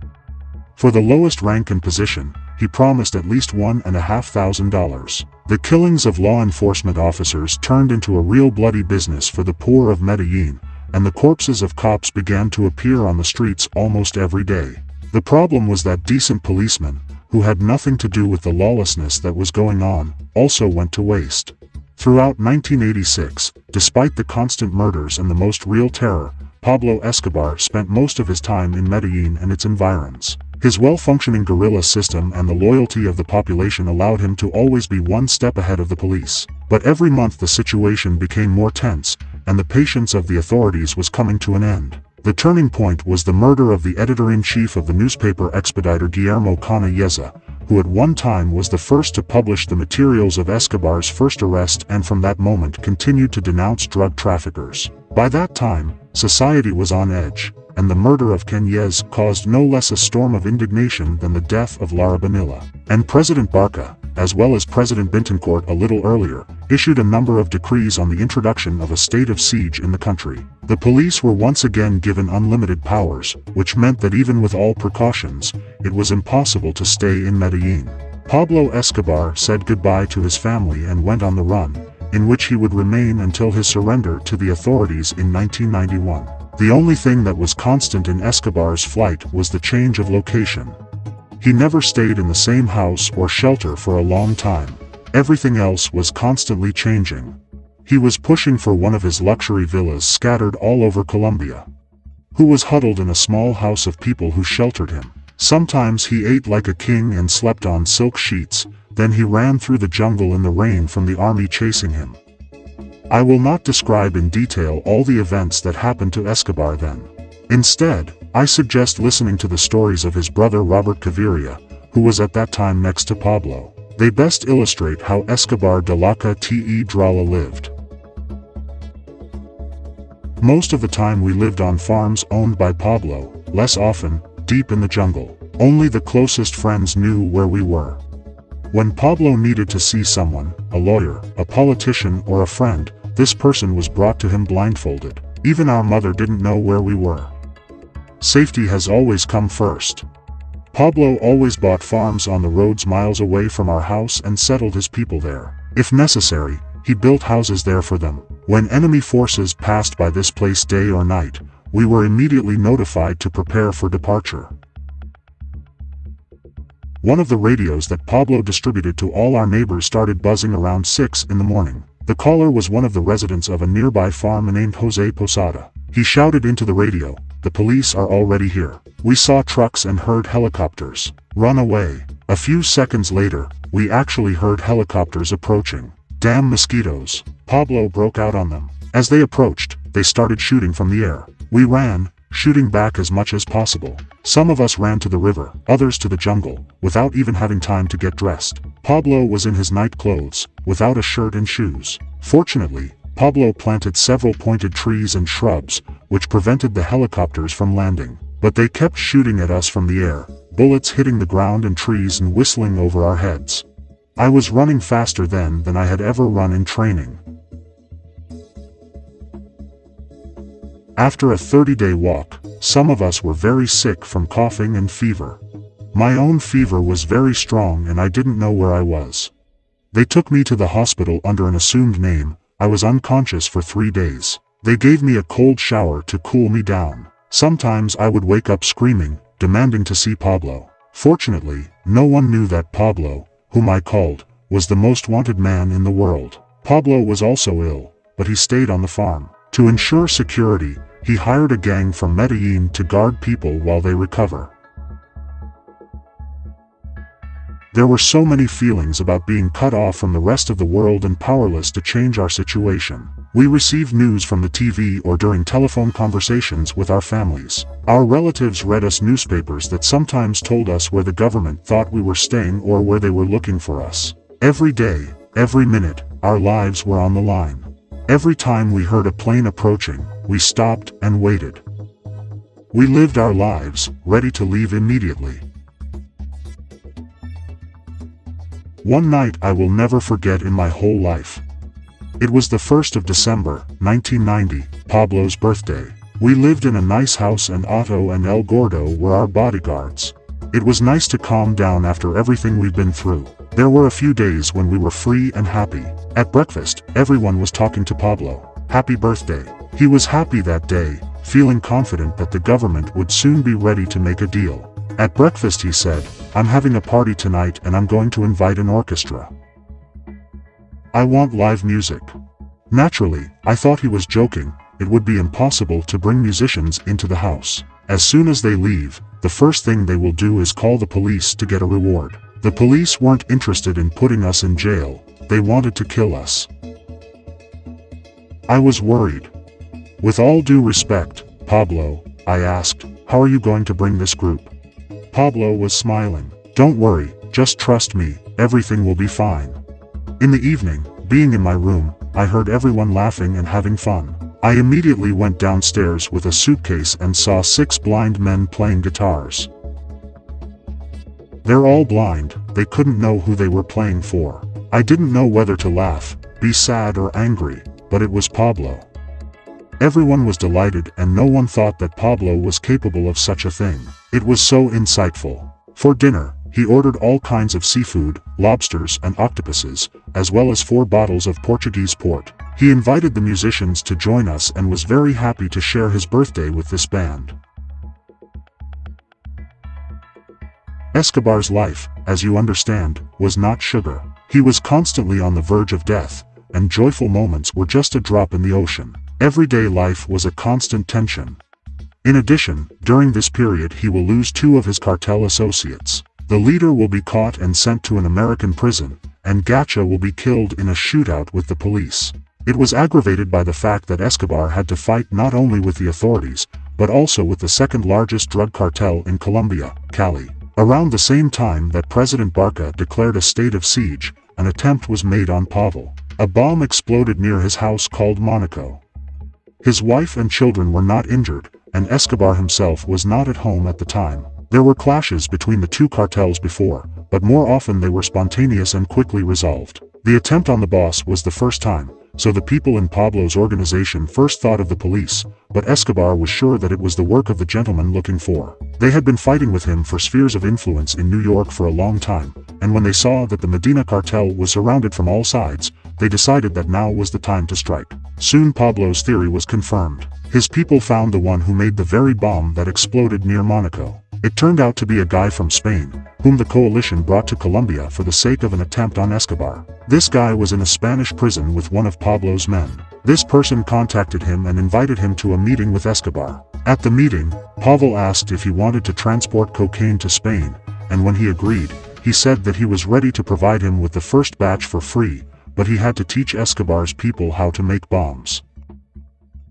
For the lowest rank and position, he promised at least $1,500. The killings of law enforcement officers turned into a real bloody business for the poor of Medellin, and the corpses of cops began to appear on the streets almost every day. The problem was that decent policemen, who had nothing to do with the lawlessness that was going on, also went to waste. Throughout 1986, despite the constant murders and the most real terror, Pablo Escobar spent most of his time in Medellin and its environs. His well-functioning guerrilla system and the loyalty of the population allowed him to always be one step ahead of the police. But every month the situation became more tense, and the patience of the authorities was coming to an end. The turning point was the murder of the editor-in-chief of the newspaper Expediter Guillermo Canalleza, who at one time was the first to publish the materials of Escobar's first arrest and from that moment continued to denounce drug traffickers. By that time, society was on edge, and the murder of Canalleza caused no less a storm of indignation than the death of Lara Bonilla. And President Barca, as well as President Bentancur a little earlier, issued a number of decrees on the introduction of a state of siege in the country. The police were once again given unlimited powers, which meant that even with all precautions, it was impossible to stay in Medellin. Pablo Escobar said goodbye to his family and went on the run, in which he would remain until his surrender to the authorities in 1991. The only thing that was constant in Escobar's flight was the change of location. He never stayed in the same house or shelter for a long time. Everything else was constantly changing. He was pushing for one of his luxury villas scattered all over Colombia. Who was huddled in a small house of people who sheltered him. Sometimes he ate like a king and slept on silk sheets, then he ran through the jungle in the rain from the army chasing him. I will not describe in detail all the events that happened to Escobar then. Instead, I suggest listening to the stories of his brother Robert Gaviria, who was at that time next to Pablo. They best illustrate how Escobar de la Catedral lived. Most of the time we lived on farms owned by Pablo, less often, deep in the jungle. Only the closest friends knew where we were. When Pablo needed to see someone, a lawyer, a politician or a friend, this person was brought to him blindfolded. Even our mother didn't know where we were. Safety has always come first. Pablo always bought farms on the roads miles away from our house and settled his people there. If necessary, he built houses there for them. When enemy forces passed by this place day or night, we were immediately notified to prepare for departure. One of the radios that Pablo distributed to all our neighbors started buzzing around 6 in the morning. The caller was one of the residents of a nearby farm named Jose Posada. He shouted into the radio, "The police are already here. We saw trucks and heard helicopters. Run away." A few seconds later, we actually heard helicopters approaching. Damn mosquitoes. Pablo broke out on them. As they approached, they started shooting from the air. We ran, shooting back as much as possible. Some of us ran to the river, others to the jungle, without even having time to get dressed. Pablo was in his night clothes, without a shirt and shoes. Fortunately, Pablo planted several pointed trees and shrubs, which prevented the helicopters from landing. But they kept shooting at us from the air, bullets hitting the ground and trees and whistling over our heads. I was running faster then than I had ever run in training. After a 30-day walk, some of us were very sick from coughing and fever. My own fever was very strong and I didn't know where I was. They took me to the hospital under an assumed name. I was unconscious for 3 days. They gave me a cold shower to cool me down. Sometimes I would wake up screaming, demanding to see Pablo. Fortunately, no one knew that Pablo, whom I called, was the most wanted man in the world. Pablo was also ill, but he stayed on the farm. To ensure security, he hired a gang from Medellin to guard people while they recover. There were so many feelings about being cut off from the rest of the world and powerless to change our situation. We received news from the TV or during telephone conversations with our families. Our relatives read us newspapers that sometimes told us where the government thought we were staying or where they were looking for us. Every day, every minute, our lives were on the line. Every time we heard a plane approaching, we stopped and waited. We lived our lives, ready to leave immediately. One night I will never forget in my whole life. It was the 1st of December, 1990, Pablo's birthday. We lived in a nice house and Otto and El Gordo were our bodyguards. It was nice to calm down after everything we'd been through. There were a few days when we were free and happy. At breakfast, everyone was talking to Pablo. Happy birthday. He was happy that day, feeling confident that the government would soon be ready to make a deal. At breakfast he said, "I'm having a party tonight and I'm going to invite an orchestra. I want live music." Naturally, I thought he was joking. It would be impossible to bring musicians into the house. As soon as they leave, the first thing they will do is call the police to get a reward. The police weren't interested in putting us in jail, they wanted to kill us. I was worried. "With all due respect, Pablo," I asked, "how are you going to bring this group?" Pablo was smiling. "Don't worry, just trust me, everything will be fine." In the evening, being in my room, I heard everyone laughing and having fun. I immediately went downstairs with a suitcase and saw 6 blind men playing guitars. They're all blind, they couldn't know who they were playing for. I didn't know whether to laugh, be sad or angry, but it was Pablo. Everyone was delighted and no one thought that Pablo was capable of such a thing. It was so insightful. For dinner, He ordered all kinds of seafood, lobsters and octopuses, as well as 4 bottles of Portuguese port. He invited the musicians to join us and was very happy to share his birthday with this band. Escobar's life, as you understand, was not sugar. He was constantly on the verge of death, and joyful moments were just a drop in the ocean. Everyday life was a constant tension. In addition, during this period he will lose 2 of his cartel associates. The leader will be caught and sent to an American prison, and Gacha will be killed in a shootout with the police. It was aggravated by the fact that Escobar had to fight not only with the authorities, but also with the second largest drug cartel in Colombia, Cali. Around the same time that President Barca declared a state of siege, an attempt was made on Pavel. A bomb exploded near his house called Monaco. His wife and children were not injured, and Escobar himself was not at home at the time. There were clashes between the 2 cartels before, but more often they were spontaneous and quickly resolved. The attempt on the boss was the first time, so the people in Pablo's organization first thought of the police, but Escobar was sure that it was the work of the gentleman looking for. They had been fighting with him for spheres of influence in New York for a long time, and when they saw that the Medina cartel was surrounded from all sides, they decided that now was the time to strike. Soon Pablo's theory was confirmed. His people found the one who made the very bomb that exploded near Monaco. It turned out to be a guy from Spain, whom the coalition brought to Colombia for the sake of an attempt on Escobar. This guy was in a Spanish prison with one of Pablo's men. This person contacted him and invited him to a meeting with Escobar. At the meeting, Pavel asked if he wanted to transport cocaine to Spain, and when he agreed, he said that he was ready to provide him with the first batch for free, but he had to teach Escobar's people how to make bombs.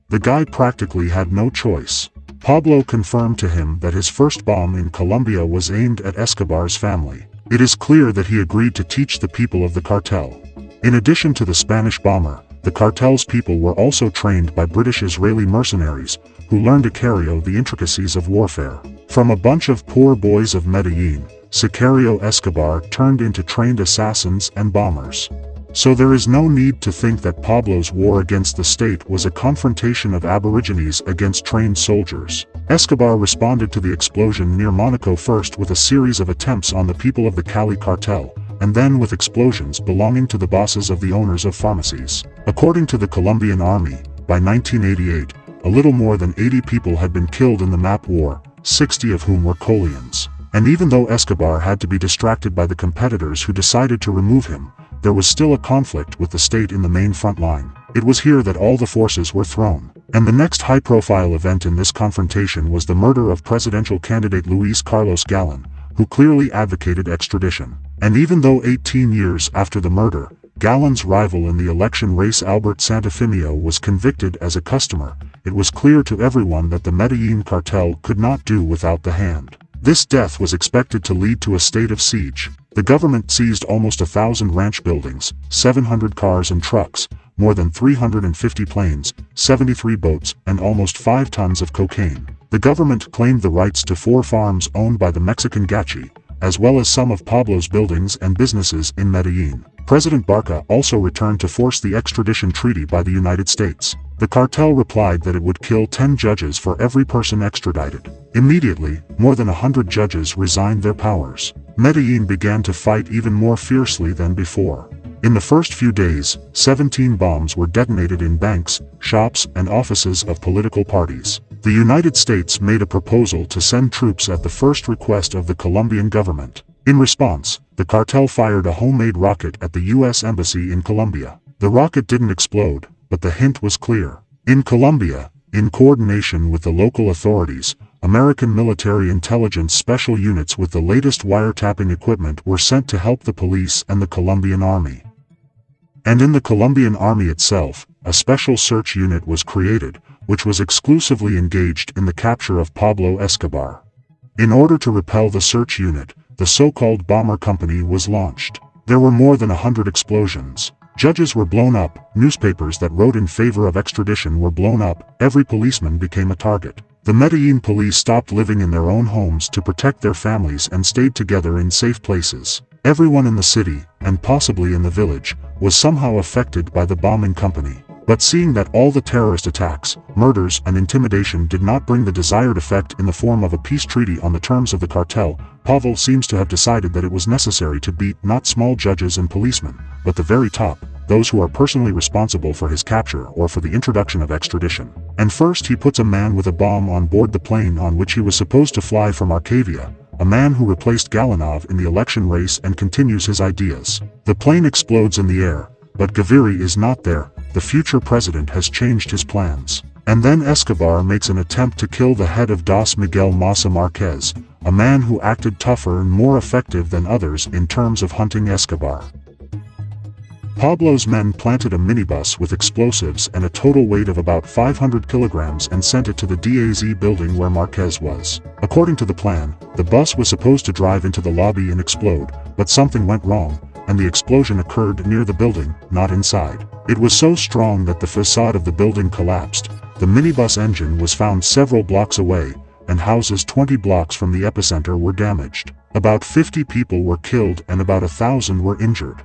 The guy practically had no choice. Pablo confirmed to him that his first bomb in Colombia was aimed at Escobar's family. It is clear that he agreed to teach the people of the cartel. In addition to the Spanish bomber, the cartel's people were also trained by British-Israeli mercenaries, who learned to carry out the intricacies of warfare. From a bunch of poor boys of Medellin, Sicario Escobar turned into trained assassins and bombers. So there is no need to think that Pablo's war against the state was a confrontation of aborigines against trained soldiers. Escobar responded to the explosion near Monaco first with a series of attempts on the people of the Cali cartel, and then with explosions belonging to the bosses of the owners of pharmacies. According to the Colombian army, by 1988, a little more than 80 people had been killed in the MAP war, 60 of whom were Colians. And even though Escobar had to be distracted by the competitors who decided to remove him, there was still a conflict with the state in the main front line. It was here that all the forces were thrown. And the next high-profile event in this confrontation was the murder of presidential candidate Luis Carlos Galán, who clearly advocated extradition. And even though 18 years after the murder, Galán's rival in the election race Albert Santofimio was convicted as a customer, it was clear to everyone that the Medellin cartel could not do without the hand. This death was expected to lead to a state of siege. The government seized almost 1,000 ranch buildings, 700 cars and trucks, more than 350 planes, 73 boats, and almost 5 tons of cocaine. The government claimed the rights to 4 farms owned by the Mexican Gachi, as well as some of Pablo's buildings and businesses in Medellin. President Barca also returned to force the extradition treaty by the United States. The cartel replied that it would kill 10 judges for every person extradited. Immediately, more than 100 judges resigned their powers. Medellin began to fight even more fiercely than before. In the first few days, 17 bombs were detonated in banks, shops, and offices of political parties. The United States made a proposal to send troops at the first request of the Colombian government. In response, the cartel fired a homemade rocket at the U.S. Embassy in Colombia. The rocket didn't explode, but the hint was clear. In Colombia, in coordination with the local authorities, American military intelligence special units with the latest wiretapping equipment were sent to help the police and the Colombian army. And in the Colombian army itself, a special search unit was created, which was exclusively engaged in the capture of Pablo Escobar. In order to repel the search unit, the so-called bomber company was launched. There were more than 100 explosions. Judges were blown up, newspapers that wrote in favor of extradition were blown up, every policeman became a target. The Medellin police stopped living in their own homes to protect their families and stayed together in safe places. Everyone in the city, and possibly in the village, was somehow affected by the bombing company. But seeing that all the terrorist attacks, murders, and intimidation did not bring the desired effect in the form of a peace treaty on the terms of the cartel, Pavel seems to have decided that it was necessary to beat not small judges and policemen, but the very top, those who are personally responsible for his capture or for the introduction of extradition. And first he puts a man with a bomb on board the plane on which he was supposed to fly from Arcavia, a man who replaced Galinov in the election race and continues his ideas. The plane explodes in the air, but Gaviria is not there. The future president has changed his plans. And then Escobar makes an attempt to kill the head of DOS, Miguel Massa Marquez, a man who acted tougher and more effective than others in terms of hunting Escobar. Pablo's men planted a minibus with explosives and a total weight of about 500 kilograms and sent it to the DAZ building where Marquez was. According to the plan, the bus was supposed to drive into the lobby and explode, but something went wrong, and the explosion occurred near the building, not inside. It was so strong that the facade of the building collapsed. The minibus engine was found several blocks away, and houses 20 blocks from the epicenter were damaged. About 50 people were killed and about 1,000 were injured.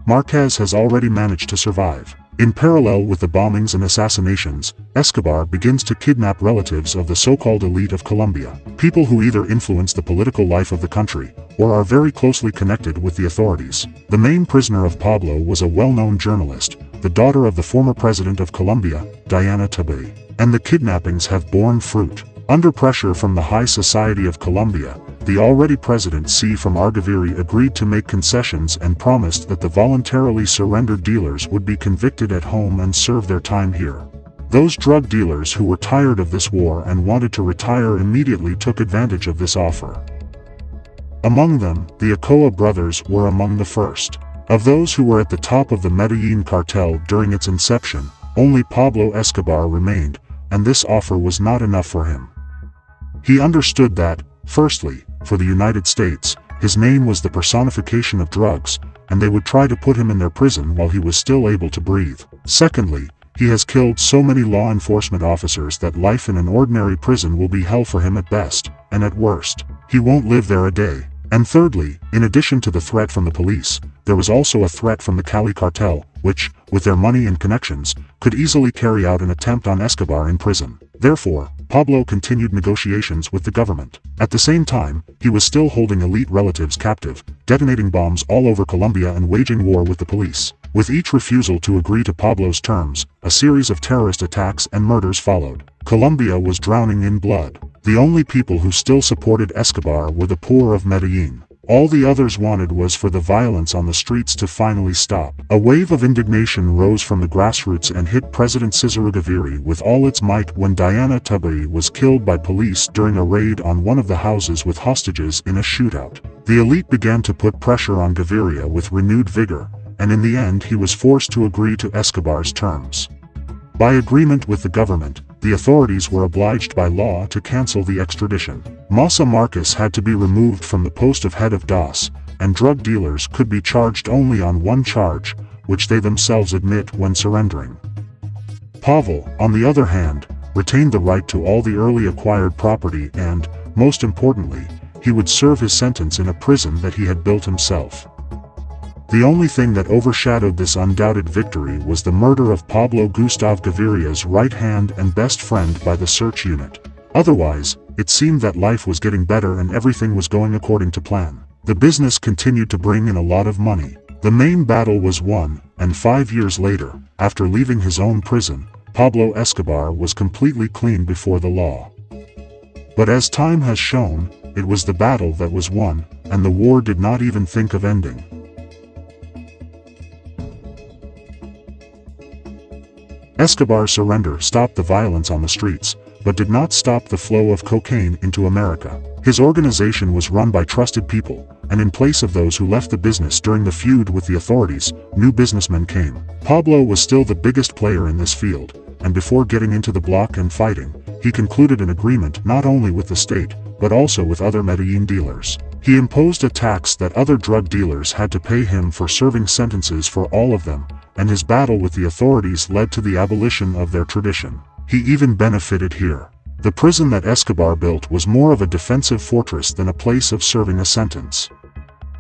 Marquez has already managed to survive. In parallel with the bombings and assassinations, Escobar begins to kidnap relatives of the so-called elite of Colombia, people who either influence the political life of the country, or are very closely connected with the authorities. The main prisoner of Pablo was a well-known journalist, the daughter of the former president of Colombia, Diana Tabay. And the kidnappings have borne fruit. Under pressure from the high society of Colombia, the already president C. from Gaviria agreed to make concessions and promised that the voluntarily surrendered dealers would be convicted at home and serve their time here. Those drug dealers who were tired of this war and wanted to retire immediately took advantage of this offer. Among them, the Ochoa brothers were among the first. Of those who were at the top of the Medellin cartel during its inception, only Pablo Escobar remained, and this offer was not enough for him. He understood that, firstly, for the United States, his name was the personification of drugs, and they would try to put him in their prison while he was still able to breathe. Secondly, he has killed so many law enforcement officers that life in an ordinary prison will be hell for him at best, and at worst, he won't live there a day. And thirdly, in addition to the threat from the police, there was also a threat from the Cali cartel, which, with their money and connections, could easily carry out an attempt on Escobar in prison. Therefore, Pablo continued negotiations with the government. At the same time, he was still holding elite relatives captive, detonating bombs all over Colombia and waging war with the police. With each refusal to agree to Pablo's terms, a series of terrorist attacks and murders followed. Colombia was drowning in blood. The only people who still supported Escobar were the poor of Medellin. All the others wanted was for the violence on the streets to finally stop. A wave of indignation rose from the grassroots and hit President Cesar Gaviria with all its might when Diana Tabay was killed by police during a raid on one of the houses with hostages in a shootout. The elite began to put pressure on Gaviria with renewed vigor, and in the end he was forced to agree to Escobar's terms. By agreement with the government, the authorities were obliged by law to cancel the extradition. Massa Marquez had to be removed from the post of head of DOS, and drug dealers could be charged only on one charge, which they themselves admit when surrendering. Pavel, on the other hand, retained the right to all the early acquired property and, most importantly, he would serve his sentence in a prison that he had built himself. The only thing that overshadowed this undoubted victory was the murder of Pablo Gustav Gaviria's right hand and best friend by the search unit. Otherwise, it seemed that life was getting better and everything was going according to plan. The business continued to bring in a lot of money. The main battle was won, and 5 years later, after leaving his own prison, Pablo Escobar was completely clean before the law. But as time has shown, it was the battle that was won, and the war did not even think of ending. Escobar's surrender stopped the violence on the streets, but did not stop the flow of cocaine into America. His organization was run by trusted people, and in place of those who left the business during the feud with the authorities, new businessmen came. Pablo was still the biggest player in this field, and before getting into the block and fighting, he concluded an agreement not only with the state, but also with other Medellin dealers. He imposed a tax that other drug dealers had to pay him for serving sentences for all of them, and his battle with the authorities led to the abolition of their tradition. He even benefited here. The prison that Escobar built was more of a defensive fortress than a place of serving a sentence.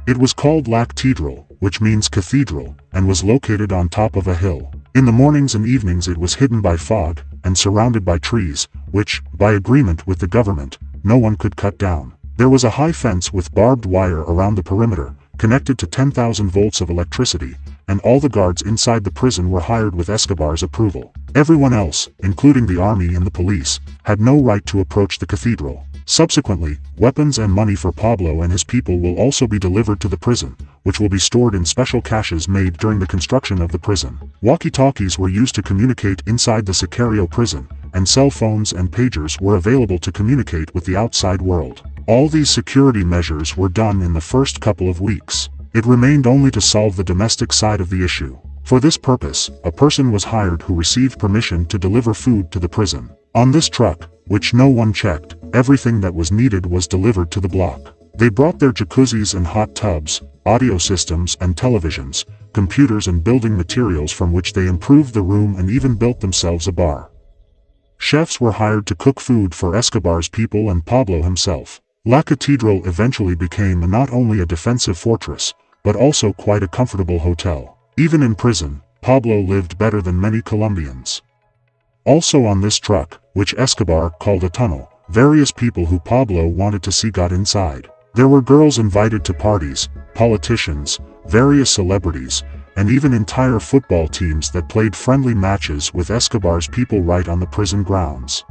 It was called La Catedral, which means cathedral, and was located on top of a hill. In the mornings and evenings it was hidden by fog, and surrounded by trees, which, by agreement with the government, no one could cut down. There was a high fence with barbed wire around the perimeter, connected to 10,000 volts of electricity, and all the guards inside the prison were hired with Escobar's approval. Everyone else, including the army and the police, had no right to approach the cathedral. Subsequently, weapons and money for Pablo and his people will also be delivered to the prison, which will be stored in special caches made during the construction of the prison. Walkie-talkies were used to communicate inside the Sicario prison, and cell phones and pagers were available to communicate with the outside world. All these security measures were done in the first couple of weeks. It remained only to solve the domestic side of the issue. For this purpose, a person was hired who received permission to deliver food to the prison. On this truck, which no one checked, everything that was needed was delivered to the block. They brought their jacuzzis and hot tubs, audio systems and televisions, computers and building materials from which they improved the room and even built themselves a bar. Chefs were hired to cook food for Escobar's people and Pablo himself. La Catedral eventually became not only a defensive fortress, but also quite a comfortable hotel. Even in prison, Pablo lived better than many Colombians. Also on this truck, which Escobar called a tunnel, various people who Pablo wanted to see got inside. There were girls invited to parties, politicians, various celebrities, and even entire football teams that played friendly matches with Escobar's people right on the prison grounds.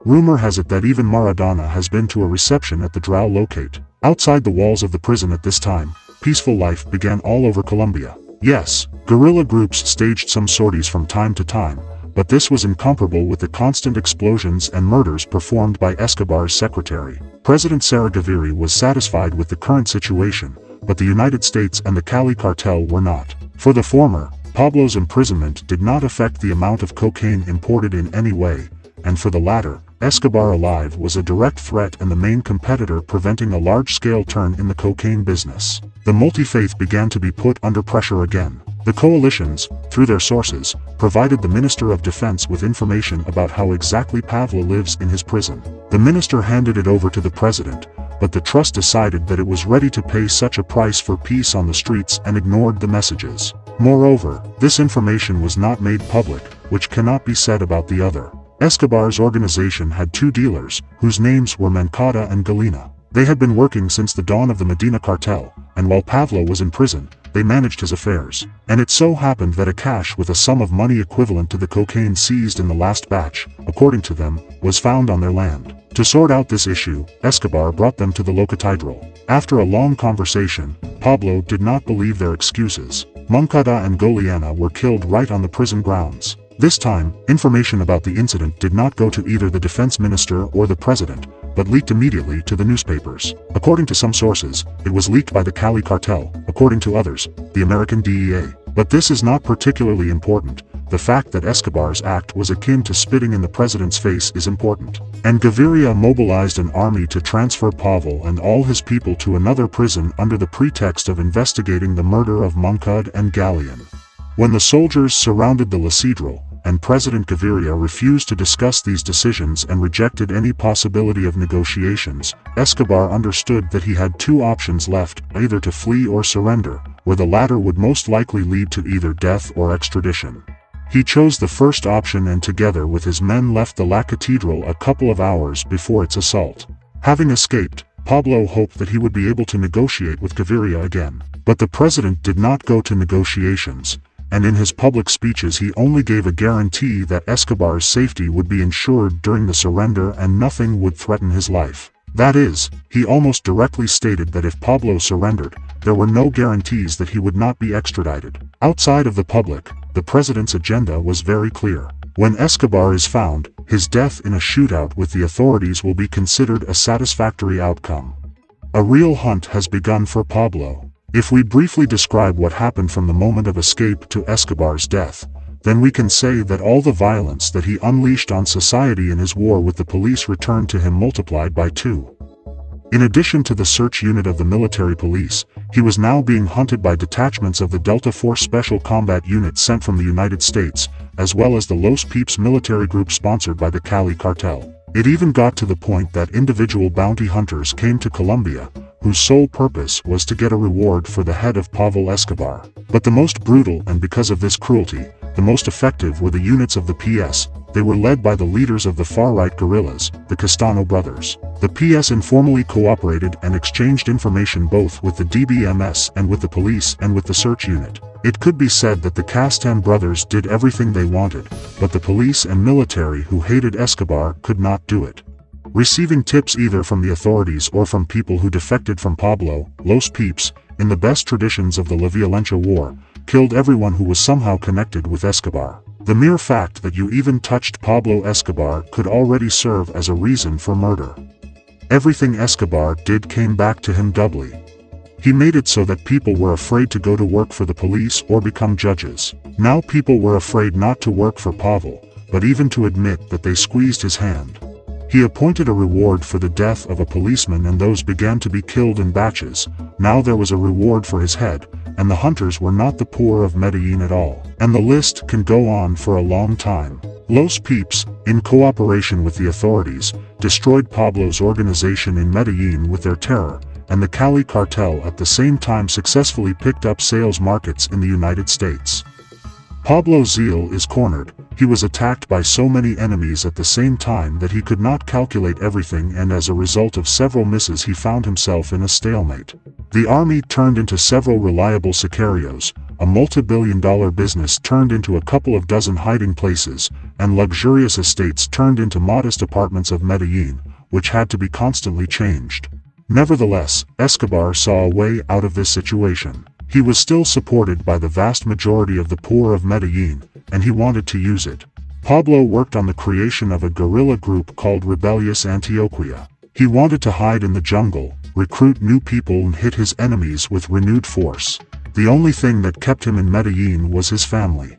Rumor has it that even Maradona has been to a reception at the Drao locate. Outside the walls of the prison at this time, peaceful life began all over Colombia. Yes, guerrilla groups staged some sorties from time to time, but this was incomparable with the constant explosions and murders performed by Escobar's secretary. President Sarah Gaviria was satisfied with the current situation, but the United States and the Cali cartel were not. For the former, Pablo's imprisonment did not affect the amount of cocaine imported in any way, and for the latter, Escobar alive was a direct threat and the main competitor preventing a large-scale turn in the cocaine business. The multi-faith began to be put under pressure again. The coalitions, through their sources, provided the Minister of Defense with information about how exactly Pablo lives in his prison. The minister handed it over to the president, but the trust decided that it was ready to pay such a price for peace on the streets and ignored the messages. Moreover, this information was not made public, which cannot be said about the other. Escobar's organization had two dealers, whose names were Mancada and Galena. They had been working since the dawn of the Medina cartel, and while Pablo was in prison, they managed his affairs. And it so happened that a cache with a sum of money equivalent to the cocaine seized in the last batch, according to them, was found on their land. To sort out this issue, Escobar brought them to the La Catedral. After a long conversation, Pablo did not believe their excuses. Mancada and Galeana were killed right on the prison grounds. This time, information about the incident did not go to either the defense minister or the president, but leaked immediately to the newspapers. According to some sources, it was leaked by the Cali cartel, according to others, the American DEA. But this is not particularly important. The fact that Escobar's act was akin to spitting in the president's face is important. And Gaviria mobilized an army to transfer Pavel and all his people to another prison under the pretext of investigating the murder of Mancada and Galean. When the soldiers surrounded the La Catedral, and President Gaviria refused to discuss these decisions and rejected any possibility of negotiations, Escobar understood that he had two options left, either to flee or surrender, where the latter would most likely lead to either death or extradition. He chose the first option and together with his men left the La Catedral a couple of hours before its assault. Having escaped, Pablo hoped that he would be able to negotiate with Gaviria again. But the president did not go to negotiations, and in his public speeches he only gave a guarantee that Escobar's safety would be ensured during the surrender and nothing would threaten his life. That is, he almost directly stated that if Pablo surrendered, there were no guarantees that he would not be extradited. Outside of the public, the president's agenda was very clear. When Escobar is found, his death in a shootout with the authorities will be considered a satisfactory outcome. A real hunt has begun for Pablo. If we briefly describe what happened from the moment of escape to Escobar's death, then we can say that all the violence that he unleashed on society in his war with the police returned to him multiplied by 2. In addition to the search unit of the military police, he was now being hunted by detachments of the Delta Force Special Combat Unit sent from the United States, as well as the Los Peeps military group sponsored by the Cali cartel. It even got to the point that individual bounty hunters came to Colombia, whose sole purpose was to get a reward for the head of Pablo Escobar. But the most brutal, and because of this cruelty, the most effective were the units of the PS. They were led by the leaders of the far-right guerrillas, the Castano brothers. The PS informally cooperated and exchanged information both with the DBMS and with the police and with the search unit. It could be said that the Castan brothers did everything they wanted, but the police and military who hated Escobar could not do it. Receiving tips either from the authorities or from people who defected from Pablo, Los Peeps, in the best traditions of the La Violencia War, killed everyone who was somehow connected with Escobar. The mere fact that you even touched Pablo Escobar could already serve as a reason for murder. Everything Escobar did came back to him doubly. He made it so that people were afraid to go to work for the police or become judges. Now people were afraid not to work for Pavel, but even to admit that they squeezed his hand. He appointed a reward for the death of a policeman and those began to be killed in batches. Now there was a reward for his head, and the hunters were not the poor of Medellin at all. And the list can go on for a long time. Los Peeps, in cooperation with the authorities, destroyed Pablo's organization in Medellin with their terror, and the Cali cartel at the same time successfully picked up sales markets in the United States. Pablo's zeal is cornered. He was attacked by so many enemies at the same time that he could not calculate everything, and as a result of several misses he found himself in a stalemate. The army turned into several reliable sicarios, a multi-billion-dollar business turned into a couple of dozen hiding places, and luxurious estates turned into modest apartments of Medellin, which had to be constantly changed. Nevertheless, Escobar saw a way out of this situation. He was still supported by the vast majority of the poor of Medellin, and he wanted to use it. Pablo worked on the creation of a guerrilla group called Rebellious Antioquia. He wanted to hide in the jungle, recruit new people and hit his enemies with renewed force. The only thing that kept him in Medellin was his family.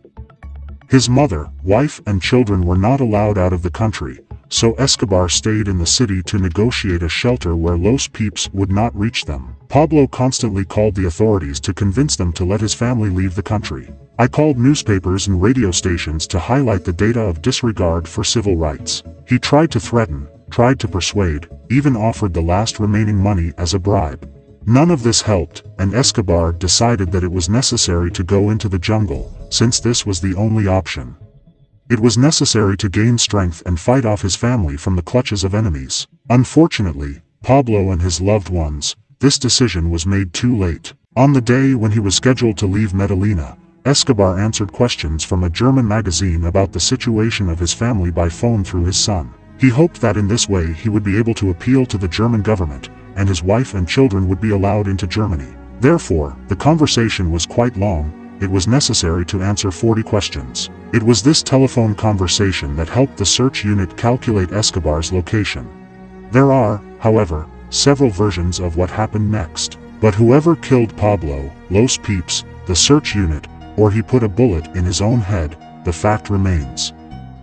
His mother, wife and children were not allowed out of the country, so Escobar stayed in the city to negotiate a shelter where Los Peeps would not reach them. Pablo constantly called the authorities to convince them to let his family leave the country. I called newspapers and radio stations to highlight the data of disregard for civil rights. He tried to threaten, tried to persuade, even offered the last remaining money as a bribe. None of this helped, and Escobar decided that it was necessary to go into the jungle, since this was the only option. It was necessary to gain strength and fight off his family from the clutches of enemies. Unfortunately, Pablo and his loved ones, this decision was made too late. On the day when he was scheduled to leave Medellin, Escobar answered questions from a German magazine about the situation of his family by phone through his son. He hoped that in this way he would be able to appeal to the German government, and his wife and children would be allowed into Germany. Therefore, the conversation was quite long. It was necessary to answer 40 questions. It was this telephone conversation that helped the search unit calculate Escobar's location. There are, however, several versions of what happened next. But whoever killed Pablo, Los Peeps, the search unit, or he put a bullet in his own head, the fact remains.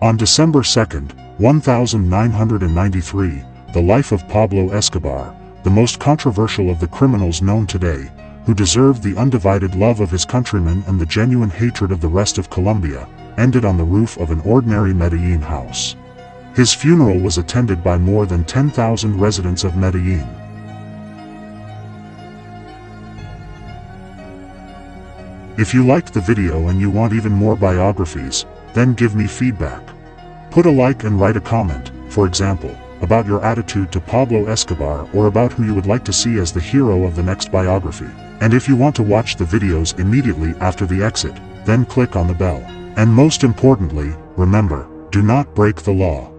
On December 2nd, 1993, the life of Pablo Escobar, the most controversial of the criminals known today, who deserved the undivided love of his countrymen and the genuine hatred of the rest of Colombia, ended on the roof of an ordinary Medellin house. His funeral was attended by more than 10,000 residents of Medellin. If you liked the video and you want even more biographies, then give me feedback. Put a like and write a comment, for example, about your attitude to Pablo Escobar or about who you would like to see as the hero of the next biography. And if you want to watch the videos immediately after the exit, then click on the bell. And most importantly, remember, do not break the law.